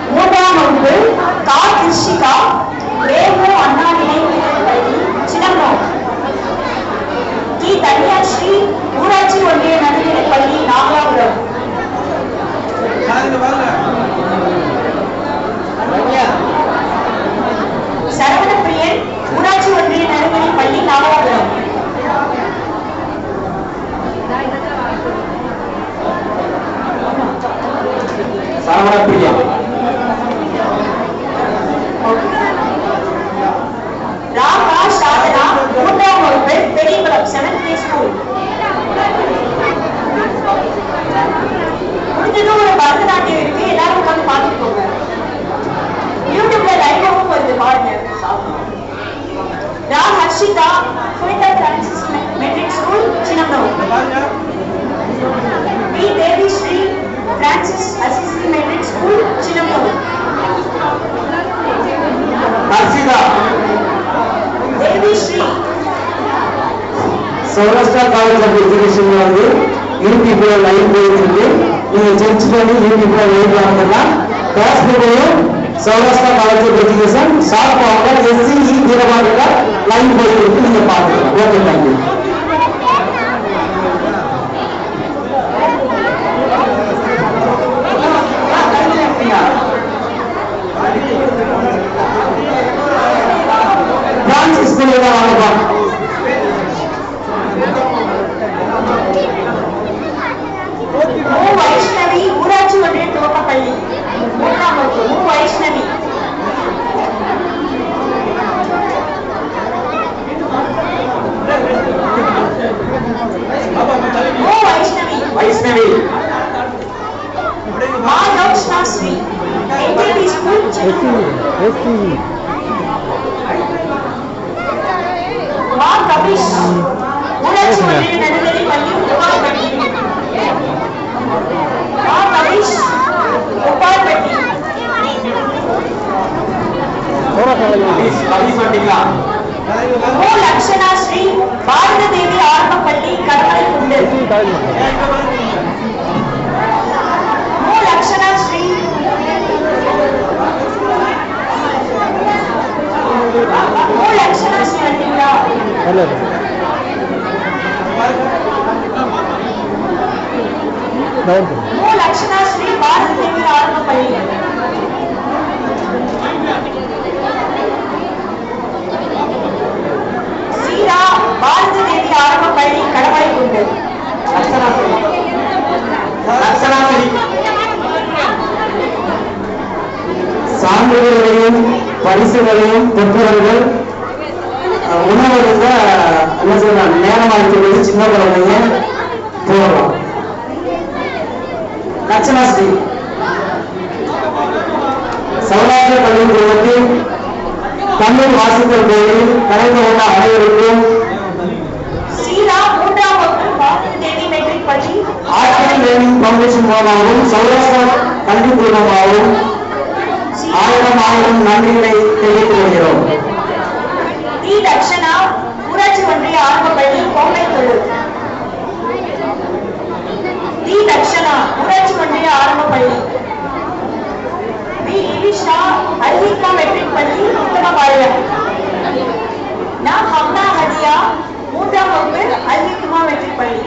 மூன்றாம் வகுப்பு கா கிருஷிகா வேமோ அண்ணா நினைவுப்பள்ளி சிதம்பரம் டி தன்யாஸ்ரீ ஊராட்சி ஒன்றிய நடுநிலைப்பள்ளி நாகலாபுரம் சரவணப்பிரியன் ஊராட்சி ஒன்றிய நடுநிலைப்பள்ளி நாகலாபுரம் சரவணப்பிரியா ராகா சாதனா மூன்றாம் வகுப்பு பெரியகுளம் 7th grade ஸ்கூல் முடிஞ்சது ஒரு பரதநாட்டியம் இருக்கு எல்லாரும் உட்காந்து பார்த்துட்டு போங்க யூடியூப்ல லைவாவும் வருது பாருங்க R Harshitha Sunitha Francis matric school Chinnamanur V Devi Sri Francis Assisi matric school Chinnamanur Harshitha Devi Sri Sourashtra college of எஜுகேஷன்ல வந்து யூடியூப்ல லைவ் போயிட்டு இருக்கு. நீங்க செர்ச் பண்ணி யூடியூப்ல லைவ் பார்க்கலாம். ஃபேஸ்புக்லயும் Sourashtra college of education short ஃபார்ம்ல SCE தீரமாக லைவ் போயிட்டு இருக்கு. நீங்க பார்த்துக்கலாம். Okay, thank you. பிரான்சிஸ் ஸ்கூல்ல வாங்கப்பா. வைஷ்ணவி ஊராட்சி ஒன்றிய துவக்கப்பள்ளி மூன்றாம் வகுப்பு Vaishnavi Vaishnavi Vaishnavi Madhoshna Sri NDP school SCE மா கபிஷ் ஊராட்சி ஒன்றிய நடுநிலைப்பள்ளி உப்பால்பட்டி மா கபிஷ் உப்பால்பட்டி ஓ லக்ஷனா ஸ்ரீ பாரத தேவி ஆரம்பப்பள்ளி கடமலை குண்டு ஓ மு லட்சுணா ஸ்ரீ பாரதி தேவி ஆரம்ப பள்ளி. சீரா பாரதி தேவி ஆரம்ப பள்ளி கடவாய்க்குண்டு. சான்றிதழ்களையும் பரிசுகளையும் பெற்றவர்கள் உணவருங்க என்ன சொல்றாங்க நேரமாக சின்ன குழந்தைங்க போகலாம். லட்சணாஸ்ரீ சௌராஷ்டிர பள்ளிக்கூடத்தில் தமிழ் வாசித்தல் கோயில் கலந்து கொண்ட அனைவருக்கும் சீரா 3ஆம் வகுப்பு பாரதி தேவி மெட்ரிக் பள்ளி ஆர்டிகல் லேர்னிங் ஃபவுண்டேஷன் மூலமாகவும் சௌராஷ்டிர கல்வி குழுமமாகவும் 1000 நன்றிகளை தெரிவித்துக் கொள்கிறோம். டி தட்சணா ஊராட்சி ஒன்றிய ஆரம்ப பள்ளி கோவைத்தொழில். டி தட்சணா ஊராட்சி ஒன்றிய ஆரம்ப பள்ளி. பி இவிஷா அல்ஹிகா மெட்ரிக் பள்ளி உத்தமபாளையம். நா ஹம்னா ஹதியா 3ஆம் வகுப்பு அல்ஹிகா மெட்ரிக் பள்ளி.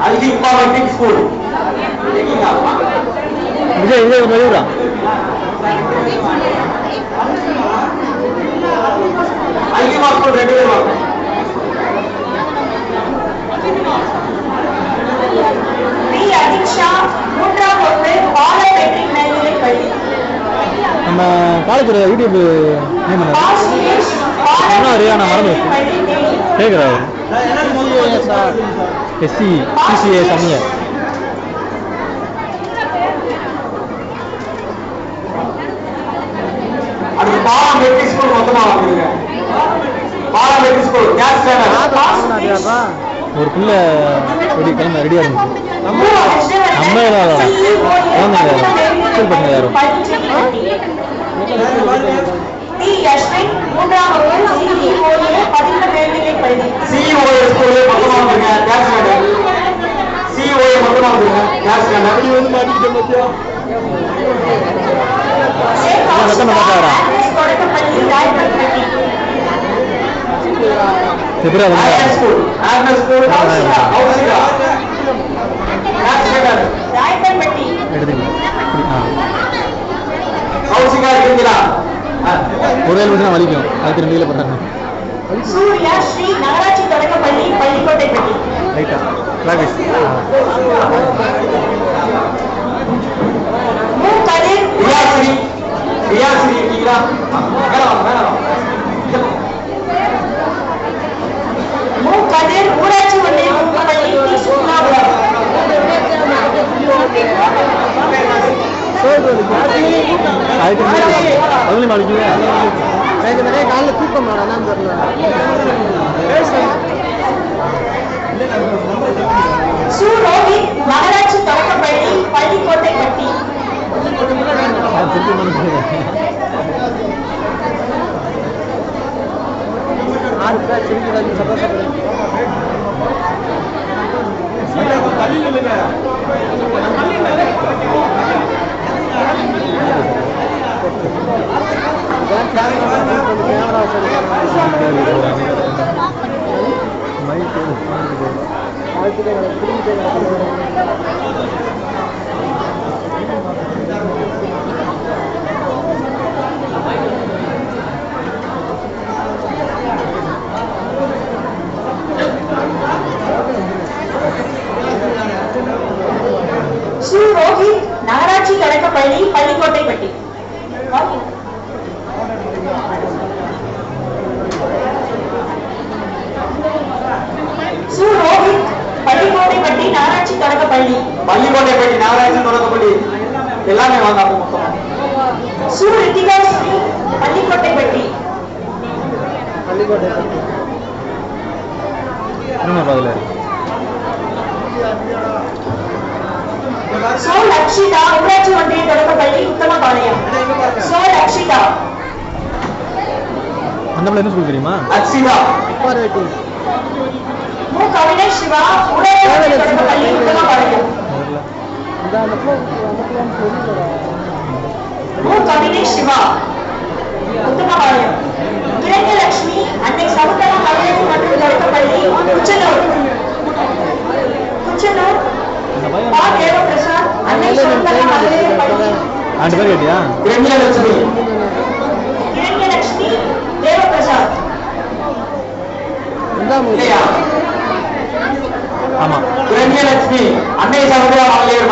Alhika matric school Vijay Vijay Mayura Alhika school ரெண்டு பேர் வாங்க. பி அதிக்ஷா 3ஆம் வகுப்பு பால மெட்ரிக் மேல்நிலை பள்ளி. நம்ம காலேஜ் யூடியூப் நேம் என்ன? ஆசிரியர் என்ன ரியா நான் மறந்து கேட்குறாரு எஸ்சி சிசிஏ சமய அது பாலம் மெட்ரிக் ஸ்கூல் மொத்தமா வாங்குங்க. பாலம் மெட்ரிக் ஸ்கூல் கேஸ் சேனல் ஒரு பிள்ளை ரெடி கிளம்ப ரெடியாக இருந்துச்சு. நம்ம ஸ்கூல் பசங்க யாரும் டி யஷ்வின் 3ஆம் வகுப்பு சிஇஓஏ 11 மேல்நிலை பள்ளி. சிஓஏ ஸ்கூல் மொத்தமா வாங்குங்க. கேஸ் சேனல் சிஓஏ மொத்தமா வாங்குங்க. கேஸ் சேனல் இது வந்து மாட்டிக்கிட்ட மத்தியா தொடக்கப்பள்ளி Rayappatti. School Agnes school Housika case channel Rayappatti. Housika இருக்குங்களா? ஒரு வேலை மட்டும் வலிக்கும். அதுக்கு 2 கிலோ போட்டாங்க. சூர்யா ஸ்ரீ நகராட்சி தொடக்கப்பள்ளி பள்ளிக்கோட்டைப்பட்டி. ரைட்டா ராகேஷ் மு கதிர் ரியாஸ்ரீ ரியாஸ்ரீ இருக்கீங்களா? மேடம் மு கதிர் ஊராட்சி ஒன்றிய பள்ளி டி சுகுணாபுரம். அதுலேயும் வலிக்குது. எனக்கு நிறைய காலையில் தூக்கம் என்னன்னு தெரியல. சு ரோஹித் நகராட்சி தொடக்கப்பள்ளி பள்ளிக்கோட்டைப்பட்டி. சு ரோஹித் நகராட்சி தொடக்கப்பள்ளி பள்ளிக்கோட்டைப்பட்டி. சு ரோஹித் பள்ளிக்கோட்டைப்பட்டி நகராட்சி தொடக்கப்பள்ளி. பள்ளிக்கோட்டைப்பட்டி நாகராஜன் தொடக்கப்பள்ளி எல்லாமே வாங்க அப்போ மொத்தமா. சு ரித்திகா ஸ்ரீ பள்ளிக்கோட்டைப்பட்டி. சோ லக்ஷிதா ஊராட்சி ஒன்றிய தொடக்கப்பள்ளி உத்தமபாளையம். சோ லக்ஷிதா அந்த பிள்ளை என்ன ஸ்கூல் தெரியுமா? அக்ஷிதா மு கவினேஷ் சிவா ஊராட்சி ஒன்றிய தொடக்கப்பள்ளி உத்தமபாளையம். மு கவினேஷ் சிவா உத்தமபாளையம். கிரண்யலட்சுமி அன்னை சமுத்திர மகளிர் மற்றும் தொடக்கப்பள்ளி குச்சனூர். பா தேவபிரசாத் அன்னை சமுத்திர மகளிர் பள்ளி. ஆண்டு பேர் கேட்டியா? கிரண்யலட்சுமி தேவபிரசாத். இல்லையா? ஆமா. கிரண்யலட்சுமி அன்னை சமுத்திர மகளிர்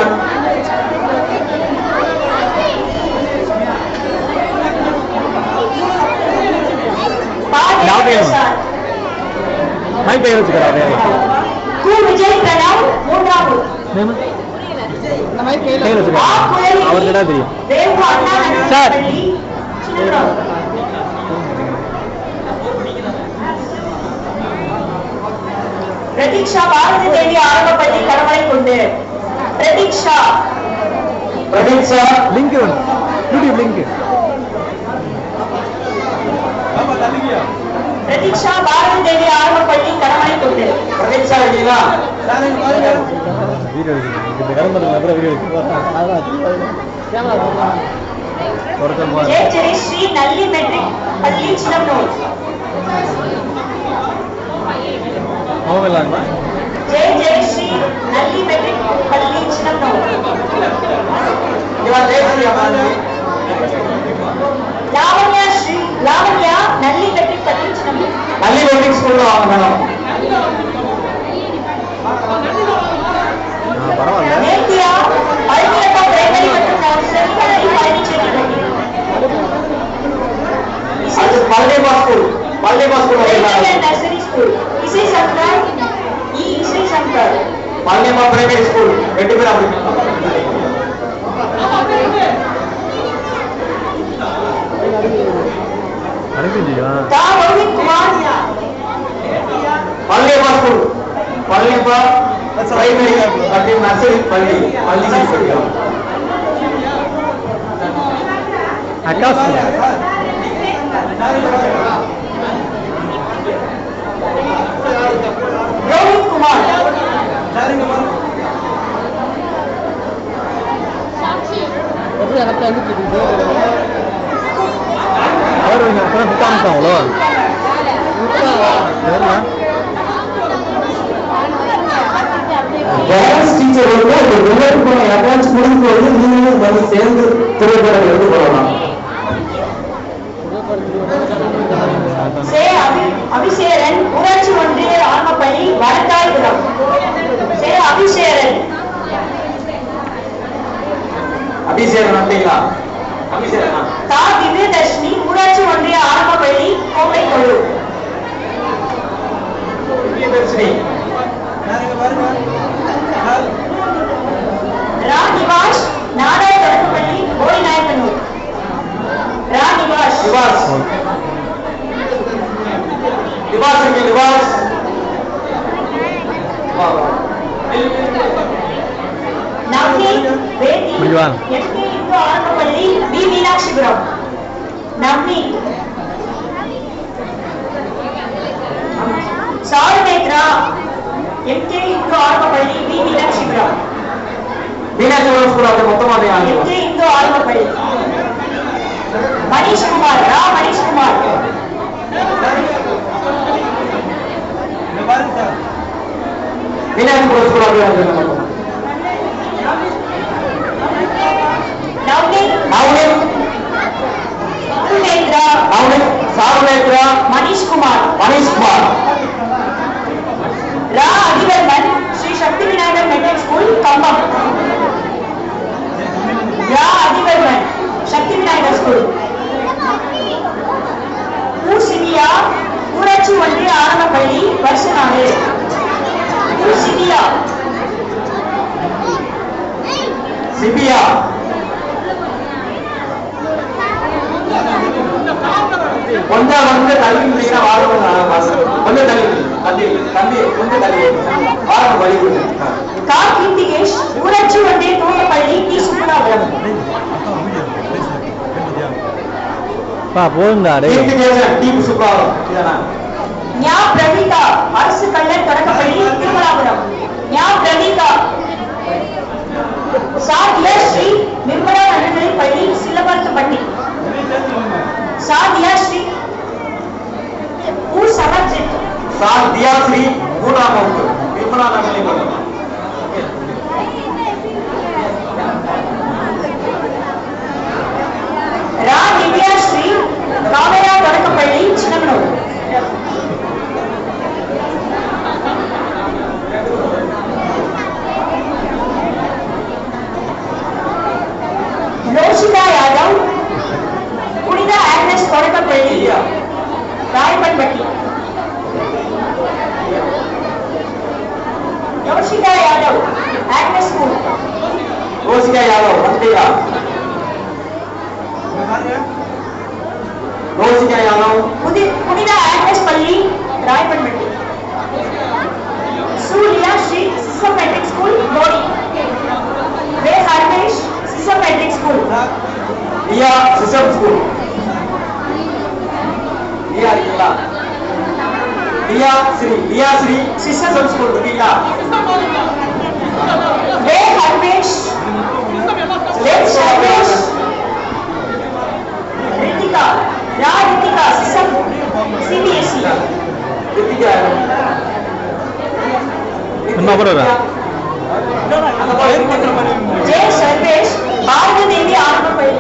மைக் பெயர் வச்சுக்கிறா. கு விஜய் பிரணவ் மூன்றாவது. கையில் வச்சுக்கா, அவர்கிட்ட தெரியும். தேவ அண்ணா சார். பள்ளி சின்னமனூர். பிரதீக்ஷா பாரதி தேவி ஆரம்ப பள்ளி Kadamalaikundu. Pradeeksha link YouTube link. Pradeeksha Bharathi Devi ஆரம்ப பள்ளி கடமலை கொண்டு. பிரதீக்ஷா இல்லையா? வீடியோ இந்த கிளம்புறதுல அப்புறம் வீடியோ ஜெய ஸ்ரீ நல்லி மெட்ரிக் பள்ளி சின்னமனூர். அவங்களாங்களா? ஜெய ஸ்ரீ நல்லி மெட்ரிக் பள்ளி சின்னமனூர். லாவண்யா நல்லி மெட்ரிக் பள்ளி சின்னமனூர். நல்லி மெட்ரிக் ஸ்கூல்ல வாங்கணும். பரவாயில்ல. நேத்தியா அல்மிலப்பா பிரைமரி மற்றும் நர்சரி பள்ளி பழனிச்சேரி. அது பள்ளிமா ஸ்கூல் நர்சரி ஸ்கூல். இசை சங்கர் இசை சங்கர். பள்ளிமா பிரைமரி ஸ்கூல் 2 பேர் அப்படி. அனுப்பிச்சியா? தா ரோஹித் குமார் பள்ளிமா ஸ்கூல் பள்ளிமா பிரைமரி மற்றும் நர்சரி பள்ளி படிக்கிறோம். அக்காஸ் ரோஹித் குமார். அவர் அப்புறம் விட்டாங்களோ? டான்ஸ் டீச்சர் வந்து ஒரு விளையாட்டு அட்வான்ஸ் கொடுக்கும்போது நீங்களும் வந்து சேர்ந்து திரைப்படம் எடுத்து போகலாம். அபிஷேரன் ஊராட்சி ஒன்றிய ஆரம்பப்பள்ளி வடத்தாய்புரம். அபிஷேகன் அப்படிங்களா? அபிஷேகனா? தா திவ்யதர்ஷினி ஊராட்சி ஒன்றிய ஆரம்பப்பள்ளி கோட்டைக்கொழு. திவ்யதர்ஷினி ரா நிவாஷ் நாடார் தொடக்கப்பள்ளி போய்நாயக்கனூர். ரா நிவாஷ் நவ்னீத் வேதி எஸ்கே இந்து ஆரம்பப்பள்ளி பி மீனாட்சிபுரம். நவ்னீத் சாருநேத்ரா எஸ்கே இந்து ஆரம்பப்பள்ளி பி மீனாட்சிபுரம். மீனாட்சிபுரம் ஸ்கூல் அப்படி மொத்தமாக எஸ்கே இந்து ஆரம்பப்பள்ளி. மணிஷ்குமார் ரா மணிஷ்குமார். மீனாட்சிபுரம் ஸ்கூல் அப்படி Charunethra Manishkumar. R Adhivarman Sri Sakthi Vinayagar matric school Kambam. R Adhivarman Sakthi Vinayagar school. Siviya ஊராட்சி ஒன்றிய ஆரம்பப்பள்ளி வருஷநாடு. சிபியா கொஞ்சம் வந்து தள்ளி கொஞ்சம் தள்ளி கொஞ்சம் தள்ளி வாரம் வழி கா கீர்த்திகேஷ் ஊராட்சி ஒன்றிய தோட்டப்பள்ளி டி சுப்புராபுரம். போதுண்டா டீம் சுப்புராபுரம். ஞா பிரவீதா அரசு கல்லர் தொடக்கப்பள்ளி திருமலாபுரம். ஞா பிரவீதா. சாதியா ஸ்ரீ நிர்மலா நடுநிலைப் பள்ளி சிலம்பரத்துப்பட்டி. Sathiya Yoshika Yadav Agnes school. ரோசிகா யாதவ் வந்துட்டீங்களா? ரோசிகா யாதவ் புனித ஆக்னஸ் பள்ளி Rayappanpatti. Surya Sri system matric school Bodi. வே Harmesh system matric school. Riya system school. Riya இருக்கீங்களா? ரியா ஸ்ரீ சிஸ்டம் ஸ்கூல் இருக்கீங்களா? வே ஹர்மேஷ் ரித்திகா ரித்திகா சிஸ்டம் சிபிஎஸ்இ. ரித்திகா என்ன போறா? ஜே சர்வேஷ் பாரதி தேவி ஆரம்ப பள்ளி.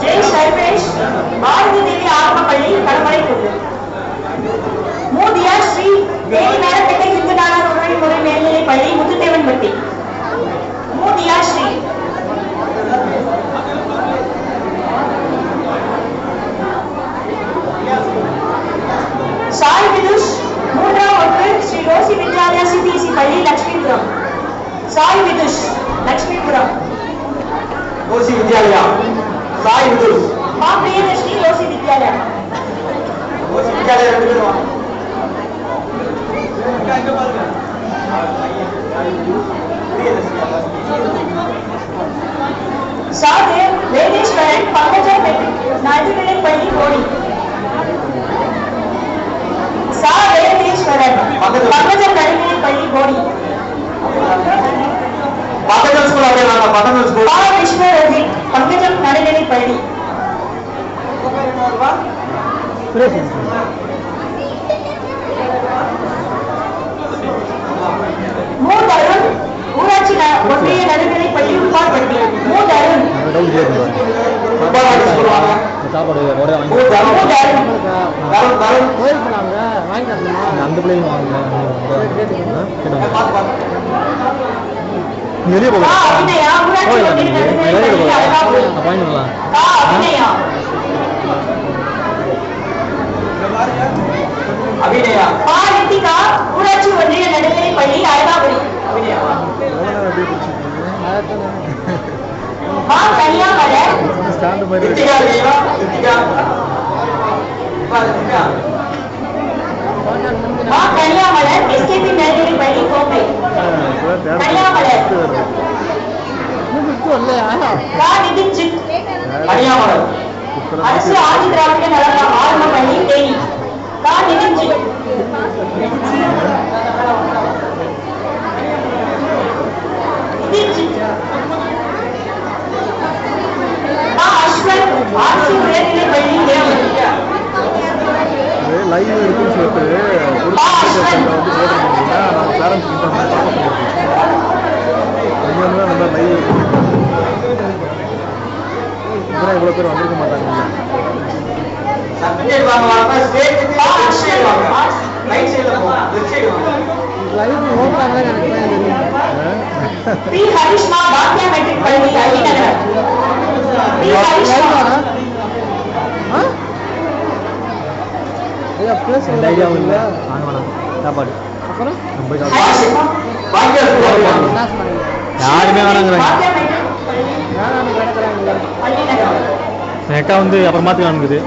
ஜெய் சர்வேஷ் பாரதி தேவி ஆரம்ப பள்ளி கடமலை கொண்டு. மூதியா ஸ்ரீ தேவி மேலப்பேட்டை இந்து நாடார் உடனடி முறை மேல்நிலை பள்ளி முத்துத்தேவன்பட்டி. மூதியா ஸ்ரீ சாய் விதுஷ் மூன்றாம் வகுப்பு ஸ்ரீ ரோசி வித்யாலயா சிபிஎஸ்இ பள்ளி லட்சுமிபுரம். சாய் விதுஷ் லட்சுமிபுரம். ரோசி வித்யாலயா சாய் விதுஷ். மா பிரியதர்ஷினி ரோசி வித்யாலயா. ரோசி வித்யாலயா ரெண்டு பேரும் வாங்க. சாதேவ் வேதேஸ்வரன் பங்கஜா நடுநிலை பள்ளி கோடி. சா வேதேஸ்வரன் பங்கஜா நடுநிலை பள்ளி கோடி. பக்கத்துல ஸ்கூல் அப்படியே நாங்க பக்கத்துல ஸ்கூல். பா விஸ்வரதி பங்கஜம் நடுநிலை பள்ளி. மூதருண் ஊராட்சி ஒன்றிய நடுநிலை பள்ளி உப்பார்பட்டி. மூதருண் சாப்பாடு அந்த பிள்ளைங்க வாங்க வெளியே போக அபிநயா ஊராட்சி ஒன்றிய நடுநிலை பள்ளி அழகாபுரி. பாயிண்ட் அபிநயா அபிநயா பா ரித்திகா ஊராட்சி ஒன்றிய நடுநிலை பள்ளி அழகாபுரி. அபிநயாவா? மா கன்னியாமலர் ஸ்டாண்ட் மாதிரி ரித்திகா இருக்கீங்களா? ரித்திகா ரித்திகா மா கன்னியாமலர் எஸ்கேபி நடுநிலை பள்ளி கோப்பை. கன்னியாமலர் கா நிதின்ஜித் கன்னியாகுமரி. அரசு ஆதி திராவிட நலன ஆரம்ப பள்ளி தேனி. கா நிதின்ஜித் மா அஸ்வத் ஆர்சி உயர்நிலை பள்ளி தேவன். லைவ் இருக்குன்னு சொல்லிட்டு வந்து போட்டுருந்தீங்கன்னா நம்ம பேரண்ட்ஸ் கிட்ட பார்க்க முடியும். இங்கே வந்து நம்ம லைவ் இதெல்லாம் இவ்வளோ பேர் வந்திருக்க மாட்டாங்க. சர்டிஃபிகேட் வாங்க வரப்ப ஸ்டேஜுக்கு லெஃப்ட் சைடு வாங்க. ரைட் சைடுல போங்க. லெஃப்ட் சைடு வாங்க. லைவ் ஓடுறாங்க எனக்கு தெரியும். பி ஹரிஷ்மா பாக்கியா மெட்ரிக் பள்ளி அலிநகர். பி ஹரிஷ்மா ஐடியா இல்லை வாங்கலாம் சாப்பாடு. அப்புறம் ஹரிஷ்மா பாக்கியா ஸ்கூல் யாருமே வேணாங்கிறாங்க. பாக்கியா மெட்ரிக் பள்ளி அலிநகர். என் அக்கா வந்து அப்புறம் மாற்றிக்கலாம்னுக்குது.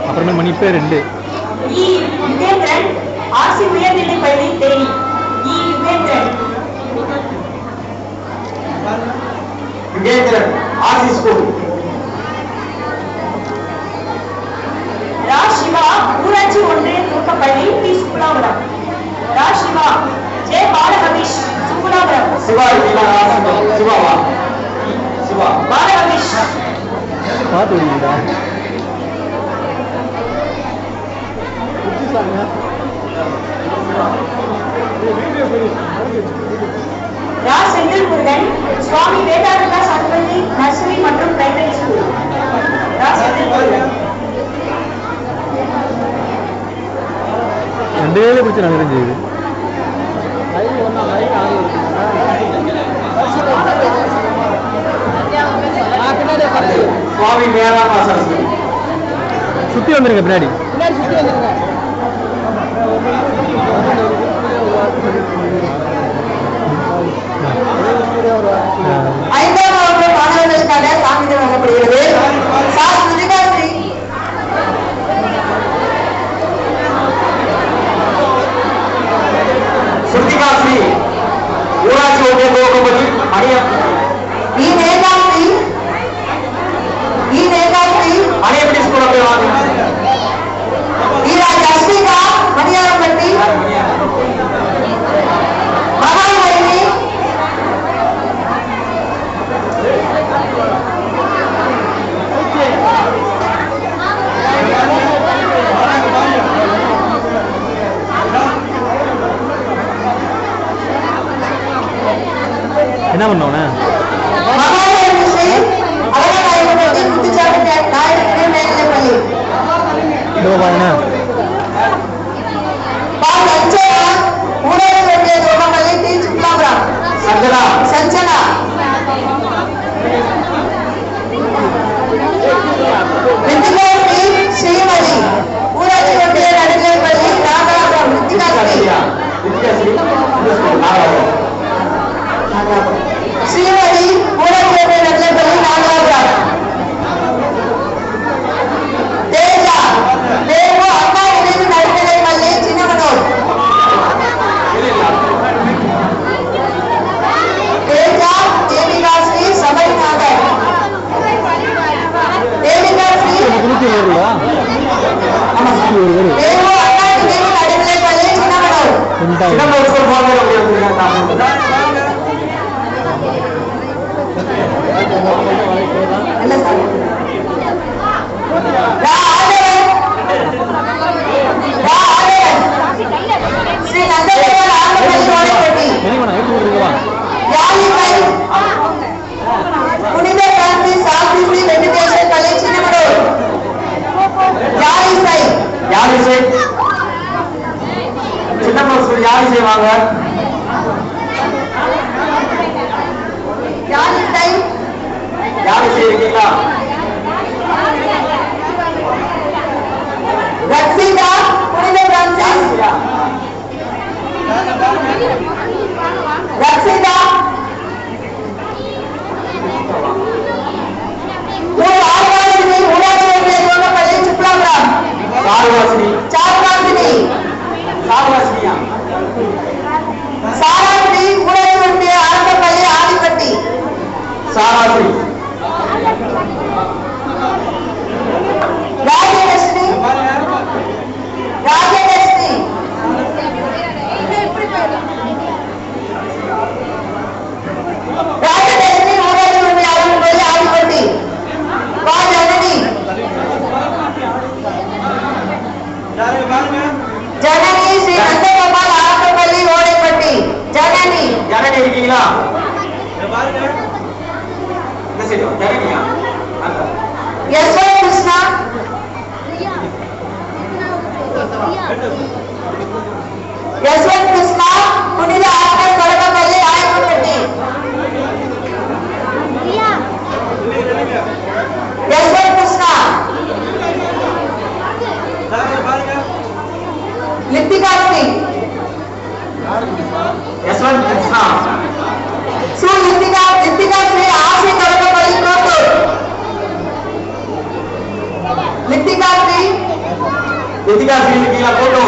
அப்புறமே மணி பேர் 2 இ யுகேந்திரன் ஆர்சி உயர்நிலை பள்ளி தேனி. இ யுகேந்திரன் யுகேந்திரன் ஆர்சி ஸ்கூல். ரா சிவா ஊராட்சி ஒன்றிய துவக்கப்பள்ளி டி சுகுலாபுரம். ரா சிவா ஜே பாலகபீஷ் சுகுலாபுரம். சிவா இருக்கீங்களா? சிவாவா? சிவா பாலகபீஷ் பார்த்து விடுவீங்களா? ரா செந்தில் முருகன் சுவாமி வேதானந்தா சரஸ்வதி நர்சரி மற்றும் பிரைமரி ஸ்கூல். ரா செந்தில் முருகன் ஒரே பிரச்சனை அங்கே செய்யுது. சுவாமி மேலாமா சரஸ்வதி சுத்தி வந்துருங்க பின்னாடி. ஐந்தாம் வகுப்பு மாணவர்களுக்கான சான்றிதழ் வழங்கப்படுகிறது. சார் சுஜிகாஸ்ரீ சுத்திகாஸ்ரீ ஊராட்சி ஒன்றிய துவக்கப்படி மணியம் மணியப்பட்டி ஸ்கூல்ல போய் வாங்க. மணியாரப்பட்டி மகாமணி என்ன பண்ணோண்ணே? இதோ பாருண்ணே. சஞ்சனா ஸ்ரீமதி ஊராட்சி ஒன்றிய நடுநிலைப்பள்ளி நாகலாபுரம். ஸ்ரீமதி ஊராட்சி ஒன்றிய நடுநிலைப்பள்ளி நாகலாபுரம். தேஜா தேவோ அண்ணா இணைவு நடுநிலைப்பள்ளி சின்னமனூர். தேஜா தேவிகா ஸ்ரீ சபரிநாதன். தேவிகா ஸ்ரீ வருதா? தேவோ அண்ணா இணைவு நடுநிலைப்பள்ளி சின்னமனூர். இல்ல சார் ஸ்ரீ நந்தகோபால் ஆண்டப்பள்ளி ஓடைப்பட்டி. புனித பிரான்சிஸ் ஆர்சிசி வெங்கடேசன் பள்ளி சின்னமனூர். யாழிசை சின்னப்பா ஸ்கூல் யாழிசை வாங்க. யாழிசை இருக்கீங்களா? ரக்ஷிதா புனித பிரான்சிஸ். ரக்ஷிதா ஊராட்சி ஒன்றிய துவக்கப்பள்ளி சுப்லாபுரம். சாருவாசினி சாருவாசினியா? சாராஸ்ரீ ஊராட்சி ஒன்றிய அரசப்பள்ளி ஆதிப்பட்டி. சாராசி ராஜலட்சுமி ராஜலட்சுமி ஊராட்சி ஒன்றிய அரசப்பள்ளி ஆதிப்பட்டி. வா ஜனனி ஜனனி ஸ்ரீ நந்தகோபால் அரசப்பள்ளி ஓடைப்பட்டி. ஜனனி இருக்கீங்களா? என்ன செய்யும் ஜனனியா? யஸ்வந்த் கிருஷ்ணா புனித ஆண்டர் தொடக்கப்பள்ளி ஆயப்பட்டி. யஸ்வந்த் கிருஷ்ணா லித்திகா ஸ்ரீ யஸ்வந்த் கிருஷ்ணா லித்திகா ஸ்ரீ ஆசி தொடக்கப்பள்ளி கோட்டூர். லித்திகா ஸ்ரீ இருக்கீங்களா? போட்டோ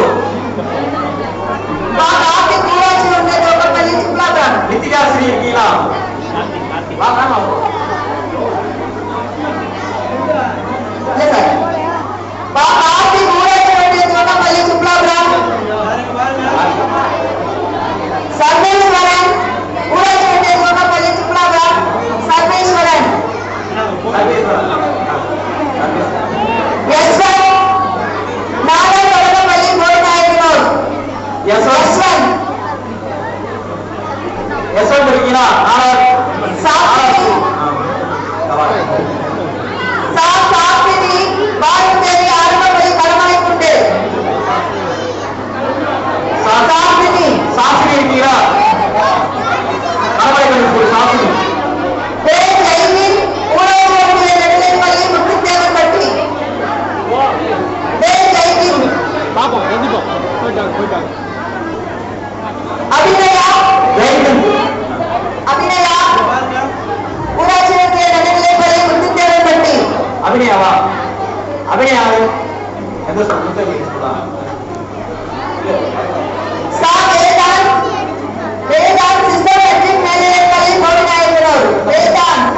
கார்த்திக் ஊராட்சி ஒன்றிய தொடக்கப்பள்ளி சுப்லாபுரம். லித்திகா ஸ்ரீ இருக்கீங்களா? இல்ல சார் கார்த்திக் ஊராட்சி ஒன்றிய தொடக்கப்பள்ளி சுப்லாபுரம். சர்வேஸ்வரன் ஊராட்சி ஒன்றிய தொடக்கப்பள்ளி சுப்லாபுரம். சர்வேஸ்வரன் யஸ்வந்த் நாகர் தொடக்கப்பள்ளி கோரிநாயக்கனூர். யஸ்வந்த் இருக்கீங்களா? சாஸ்திரி அவன் யாரு எந்த ஸ்கூலா சார் வேதாந்த் சிஸ்டம் மெட்ரிக் மேல்நிலைப் பள்ளி Kovinayakkanur Vedanth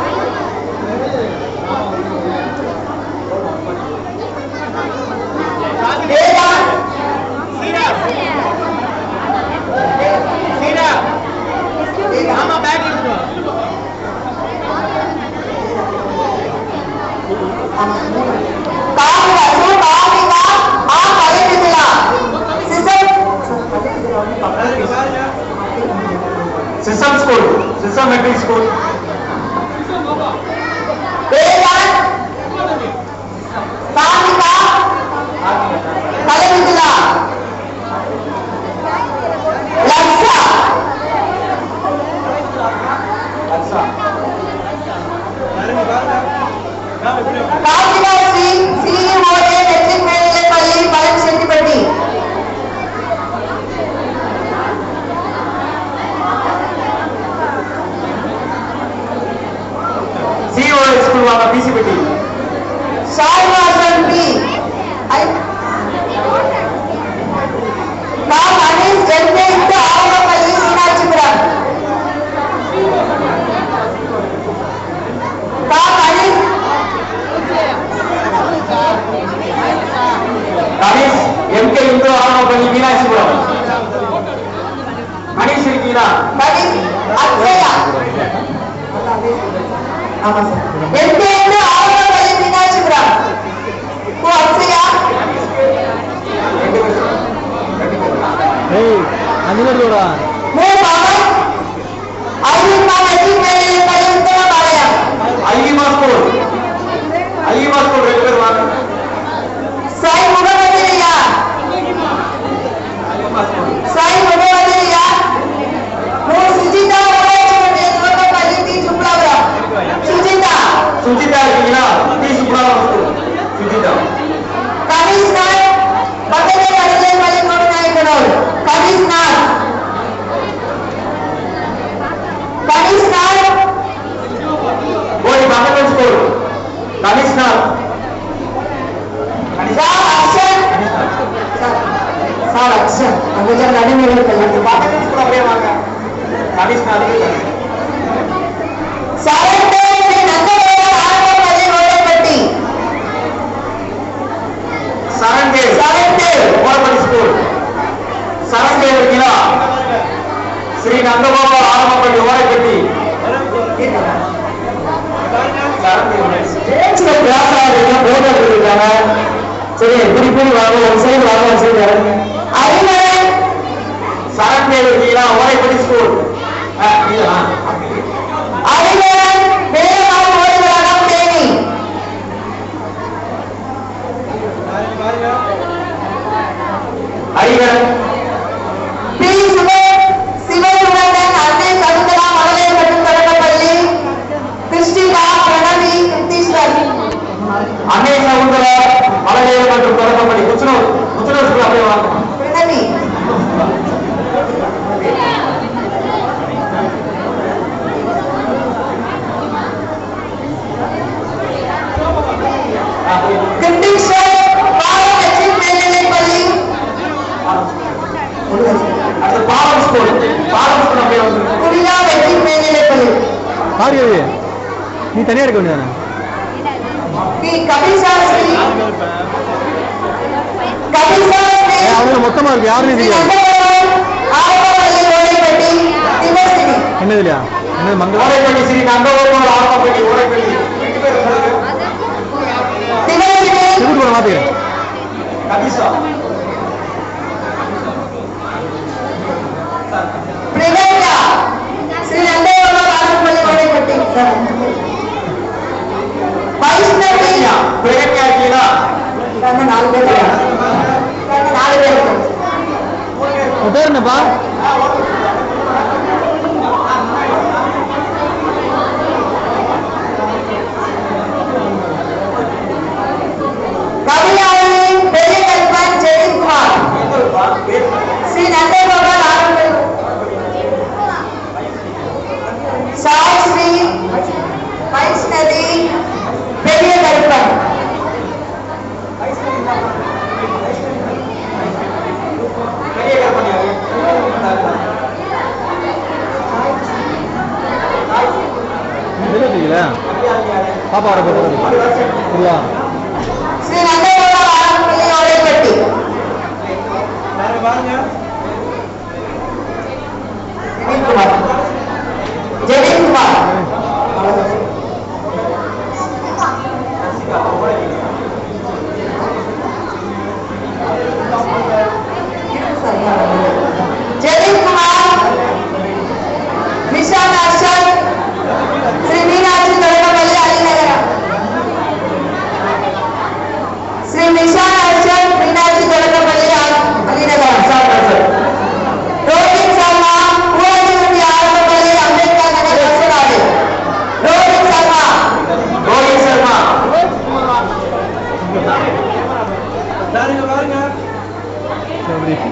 system school system matric school school வாங்க பிசிபிடி ஷாய்வாசன் பி மணிஷ் ஜென்மேந்து ஆவரப்பள்ளி மீனாட்சிபுரம் மணிஷ் எம்கே இந்து ஆவரப்பள்ளி மீனாட்சிபுரம் மணிஷ் இருக்கீங்களா மணிஷ் அக்ஷயா ஆமா சார் எம்கேந்து ஆவரப்பள்ளி மீனாட்சிபுரம் ஓ அக்ஷயா ஏய் அஞ்சலோடா மூ பவன் ஐமா மெட்ரிக் மேல்நிலைப் பள்ளி உத்தமபாளையம் ஐமா ஸ்கூல் ரெண்டு பேர் வாங்க சாய் முகமதியா மூ சுஜிதா பள்ளி டி சுப்லாபுரம் சுஜிதா இருக்கீங்களா T Sublapuram school Sujitha commissioner பக்கத்துல நடுநிலைப் பள்ளி கோவிநாயக்கனூர் கமிஷனர் ஓய் பக்கத்துல ஸ்கூல் கமிஷனர் சார் அக்ஷன் அங்கே நடுநிலைப் பள்ளி பக்கத்துல ஸ்கூல் அப்படியே வாங்க கமிஷனர் சரண்டே ஸ்ரீ நந்தகோபால் ஆரம்பப்பள்ளி ஓடப்பட்டி சரண்டே ஓரப்பள்ளி ஸ்கூல் சரண்டே இருக்கீங்களா ஸ்ரீ நந்தகோபால் ஆரம்பப்பள்ளி ஓரப்பட்டி சரி திருப்பி வாங்க ஒரு சைடு வாங்க ஒரு சைடு அறிவரன் சரண்டே இருக்கீங்களா ஓரப்பட்டி ஸ்கூல் அறிவரன் வேலம்மாள் ஓய்வகம் தேனி அறிவரன் பி சிவசுமந்தன் அன்னை சகுந்தலா மகளிர் மற்றும் தொடக்கப்பள்ளி கிருஷ்டிகா பிரணவி கிருத்தீஸ்வர் அன்னை சகுந்தலா மகளிர் மற்றும் தொடக்கப்பள்ளி முச்சனூர் ஸ்கூல் அப்படியே வாங்க பிரணவி கிருத்தீஸ்வர் பாலம் மெட்ரிக் மேல்நிலைப் பள்ளி அது பாலம் ஸ்கூல் அப்படியே வந்து புனிதா மெட்ரிக் மேல்நிலைப் பள்ளி ஆரியாவே நீ தனியா இருக்க வேண்டியதானே பி கபிசாஸ்திரி அவங்க மொத்தமா இருக்கு யாருன்னு தெரியாது என்னது இல்லையா என்னது மங்களம் ஓரைப்பள்ளி ஸ்ரீ நந்தகோபால் ஆரம்பப்பள்ளி ஓரைப்பள்ளி திருப்பி போன மாத்துக்கிறேன் கபிசா பிரகன்யா ஸ்ரீ நந்தகோபால் ஆரம்பப்பள்ளி ஓடைப்பட்டி வைஷ்ணவி பிரகன்யா இருக்கீங்களா நாலு பேர் உன் பேர் என்னப்பா கவியாளி பெரிய கல்பன் ஜெயக்குமார் ஸ்ரீ நந்தகோபால் ஆரம்பப்பள்ளி சாய் ஸ்ரீ வைஷ்ணவி பெரிய கல்பன்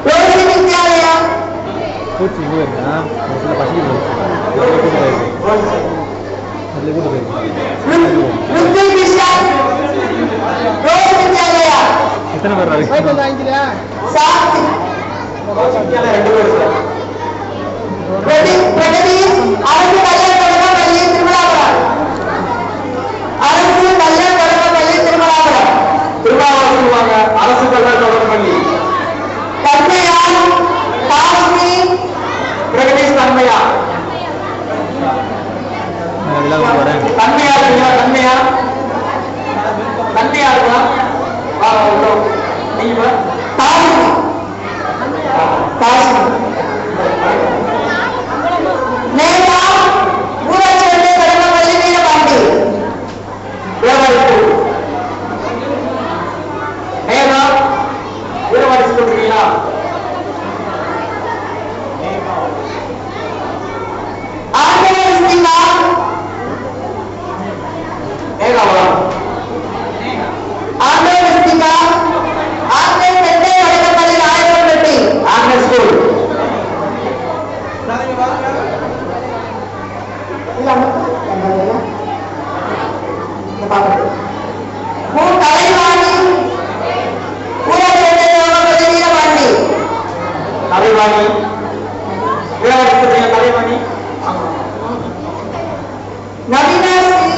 ரோஹிணி வித்யாலயா கோச்சு இங்கே இருக்கா சில பசங்க அதில் கூட்டு போயிருக்கேன் ருத்வி கிருஷ்ணன் ரோஹிணி வித்யாலயா எத்தனை பேர் சாஸ்தி பிரகதீஷ் அரசு கல்யாண தொடக்கப்பள்ளி திருமலாபுரம் அரசு கல்யாண தொடக்கப்பள்ளி திருமலாபுரம் திருமாவளவன் சொல்லுவாங்க அரசு கல்யாண தொடர்பள்ளி கண்மையா காஷ்மி பிரகதீஷ் தன்மையா விழாவுக்கு வரேன் தன்மையா இருக்கீங்களா தன்மையா தன்மையா இருக்கலாம் நீங்க காஷ்மி காஷ்மி நேதா ஊராட்சி ஒன்றிய தொடக்கப்பள்ளி வீரபாண்டி வேலைவாய்ப்பு நேரா வீரவாடி சொல்றீங்களா ஆங்கிலேய சினிமா நேராவா ஆங்கிலேய சினிமா ஆங்கிலேய சென்னை தொடக்கப்பள்ளி ராயப்பட்டி ஆங்கில ஸ்கூல் தலைவாணி ஊராட்சி ஒன்றிய தொடக்கப்பள்ளி வீரபாண்டி தலைவாணி வீரவாடி சொல்றீங்க தலைவாணி நவீனாஸ்ரீ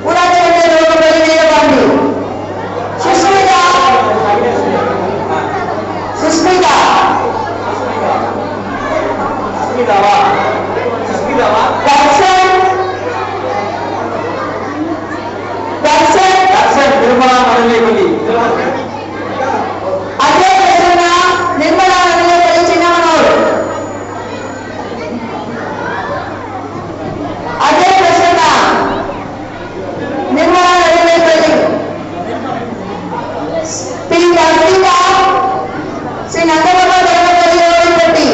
ஊராட்சி ஒன்றிய தொடக்கப்பள்ளி வீரபாண்டி சுஷ்மிதா சுஷ்மிதா சுஸ்மிதாவா சுஸ்மிதாவா தர்ஷன் தர்ஷன் தர்ஷன் நிர்மலா நடுநிலைப்பள்ளி அஜய் பிரசன்னா நிர்மலா நடுநிலைப்பள்ளி சின்னமனூர் அஜய் பிரசன்னா நிர்மலா நடுநிலைப்பள்ளி பி கர்த்திகா ஸ்ரீ நந்தகோபா தொடக்கப்பள்ளி ஓடிப்பட்டி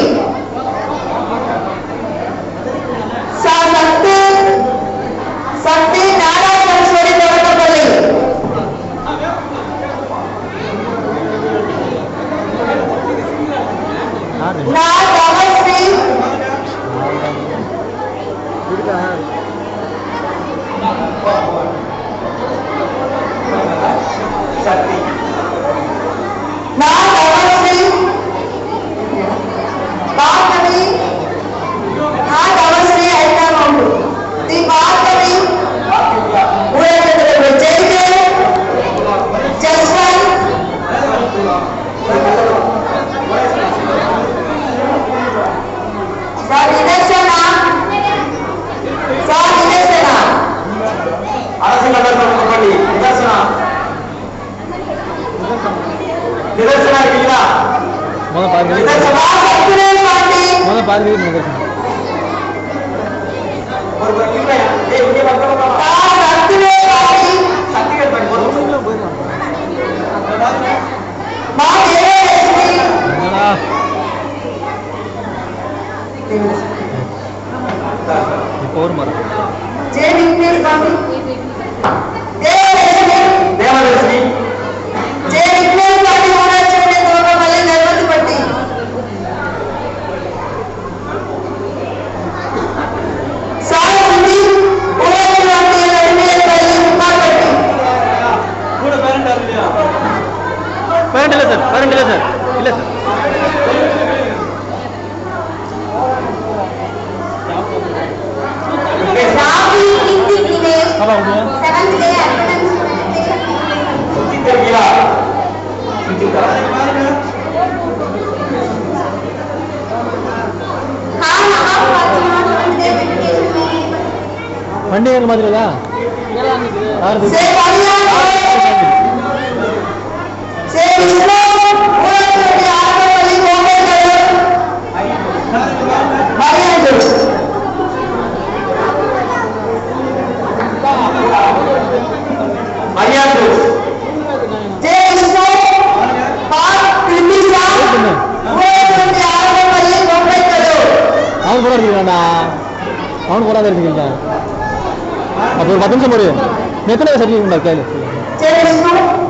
சக்தி நாடாளுமன்ற தொடக்கப்பள்ளி நான் ரமஸ்ரீ சக்தி நான் ரமஸ்ரீ பார்கவி நான் ரமஸ்ரீ ஐந்தாம் தி பார்கவி ஊரகத்தில் ஜெய்தேவ் ஜஸ்வந்த் நிதர்சனா அரசு கல்யாண தொடர்பள்ளி நிதர்சனா நிதர்சனா இருக்கீங்களா முதல் பாருங்க நிதர்சனா சுரேஷ் பாண்டி முதல் பாருங்க நிதர்சனம் ஒரு இல்லையா இங்கே வந்து ரத்னே பாண்டி சர்டிஃபிகேட் பண்ணி மா தேவலட்சுமி என்னடா இப்போ ஒரு மரம் ஜெய விக்னேஷ் பாண்டி தேவலட்சுமி தேவதர்ஷினி ஜெய விக்னேஷ் பாண்டி ஊராட்சி ஒன்றிய தொடக்கப்பள்ளி நெல்வத்துப்பட்டி சாயந்தி ஊராட்சி ஒன்றிய நடுநிலைப்பள்ளி உப்பாப்பட்டி கூட பேரண்ட் இல்லையா பேரண்ட் இல்லை சார் பேரண்ட் இல்லை சார் இல்லை சார் ராவி இந்தி தினேஷ் ஆமாம் okay 7th day attendance presentation சுத்திட்டு இருக்கீங்களா சுத்திட்டு हाँ हाँ फातिमा 7th day presentation வண்டி எங்க மாதிரியா யாரு से कल्याण से विष्णु ஊராட்சி ஒன்றிய ஆரம்பப்பள்ளி கோட்டைக்கல் மரியாதை மரியாதை जय विष्णु पार्क त्रिमिसा ஊராட்சி ஒன்றிய ஆரம்பப்பள்ளி கோட்டைக்கல் அவன் கூட இருக்கீங்களாண்டா அவன் கூட இருக்கீங்களா அப்போ ஒரு 10 நிமிஷம் முடியும் எத்தனை சர்டிஃபிகேட் கையில் जय विष्णु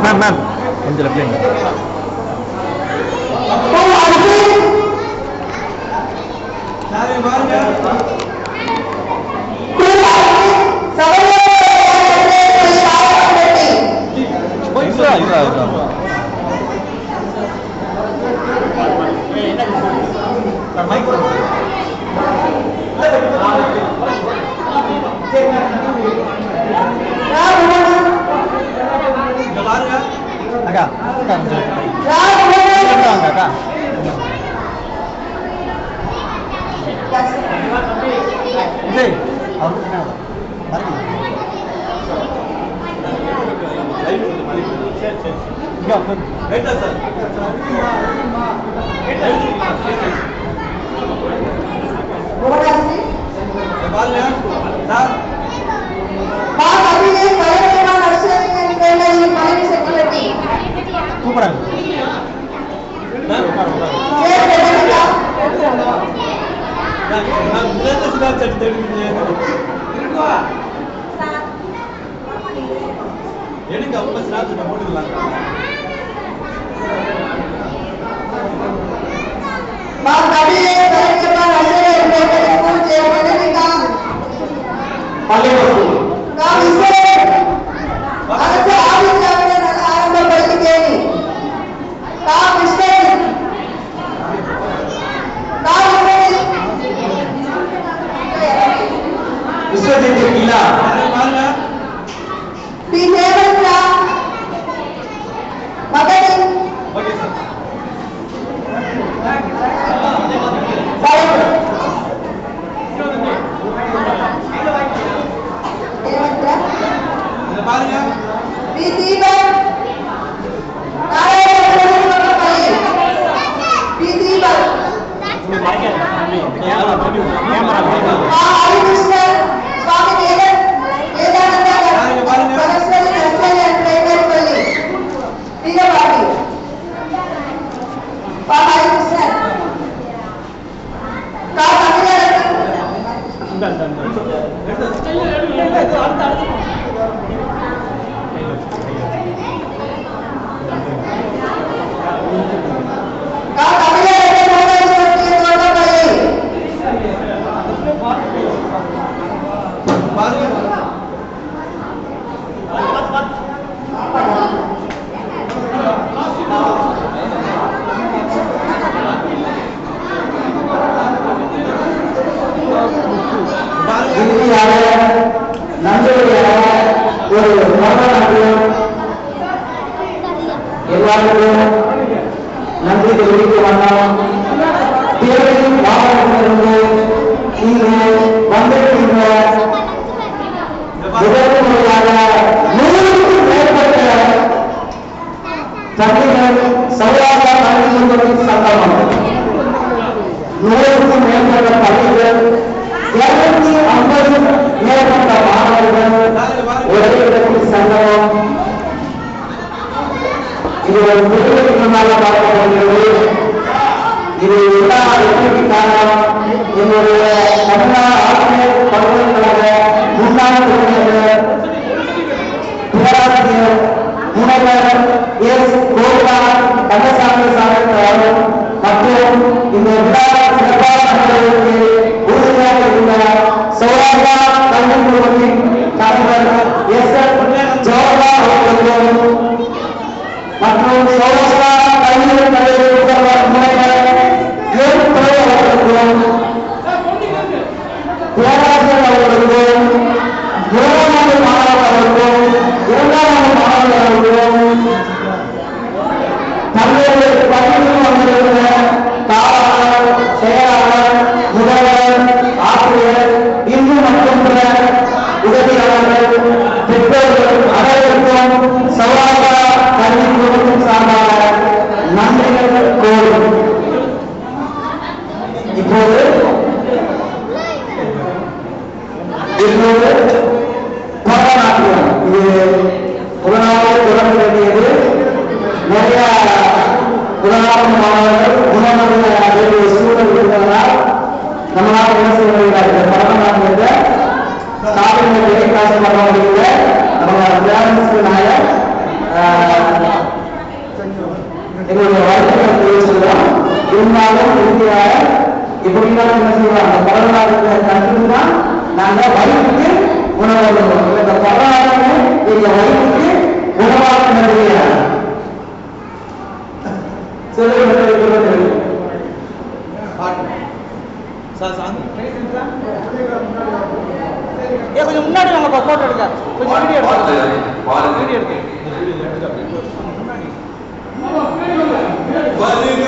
மேம் கொஞ்சம் லெஃப்ட்லேங்க. அக்கா அக்கா கூப்பிடுறாங்க. எனக்கு அவங்க ஸ்டார்ட் போட்டுக்கலாம். எல்லாருக்கும் நன்றி தெரிவிக்க வேண்டாம். தேர்தலின் மாவட்டத்திலிருந்து இங்கு வந்திருக்கின்ற முதல் முறையாக 100க்கும் மேற்பட்ட தமிழர் சௌராஷ்டிரா கல்வி சங்கமம் 100க்கும் மேற்பட்ட பள்ளிகள் 250 மேற்பட்ட மாணவர்கள் ஒரே இடத்தில் சங்கமம். இது ஒரு முக்கியமாக பார்க்கப்படுகிறது. இது எல்லா வெற்றிக்கான என்னுடைய தமிழ்நாடு ஆசிரியர் பல்கலைக்கழக முன்னாள் உறுப்பினர் பேராசிரியர் முனைவர் எஸ். கோபால் கந்தசாமி சார் மற்றும் இந்த விழாவை சிறப்பாக நடத்துவதற்கு உறுதியாக இருந்த சௌராஷ்டிரா கல்வி குழுமத்தின் தலைவர் எஸ். ஜவஹர்லால் அவர்களுக்கும் மற்றும் சௌராஷ்டிரா கல்வி தலைவர் முனைவர் எஸ். அவர்களுக்கும் பேராசிரியர் அவர்களுக்கும் முதலாவது மாணவர் அவர்களுக்கும் இரண்டாவது மாணவர் அவர்களுக்கும் பல்வேறு பள்ளிகள் வந்திருக்கிற தாளர், செயலாளர், முதல்வர், ஆசிரியர், இன்னும் மற்ற உதவியாளர்கள், பெற்றோர்கள் அனைவருக்கும் சௌராஷ்டிரா கல்வி குழுமத்தின் சார்பாக நன்றிகள் கோரும். இப்போது இன்னொரு பரதநாட்டியம், இது உலகாவது தொடர்பு வேண்டியது. நிறைய உலகாவது மாணவர்கள் உணவு சூழல் இருக்கிறதால் நம்மளால் என்ன செய்ய முடியாது. பரதநாட்டியத்தை ஸ்டார்டிங் காசு பண்ண முடியல. நம்ம பேரண்ட்ஸ்க்கு நாய இருந்தாலும் இருக்கிறார் இப்படிலாம் என்ன செய்வோம் அந்த பொருளாதாரத்தை கண்டு தான் நாங்க வயிற்றுக்கு உணவருவோம் இந்த பொருளாதாரமே எங்க வயிற்றுக்கு உணவாக நடுகிறார் கொஞ்சம் முன்னாடி நம்ம போட்டோ எடுக்க கொஞ்சம் வீடியோ எடுக்க வருக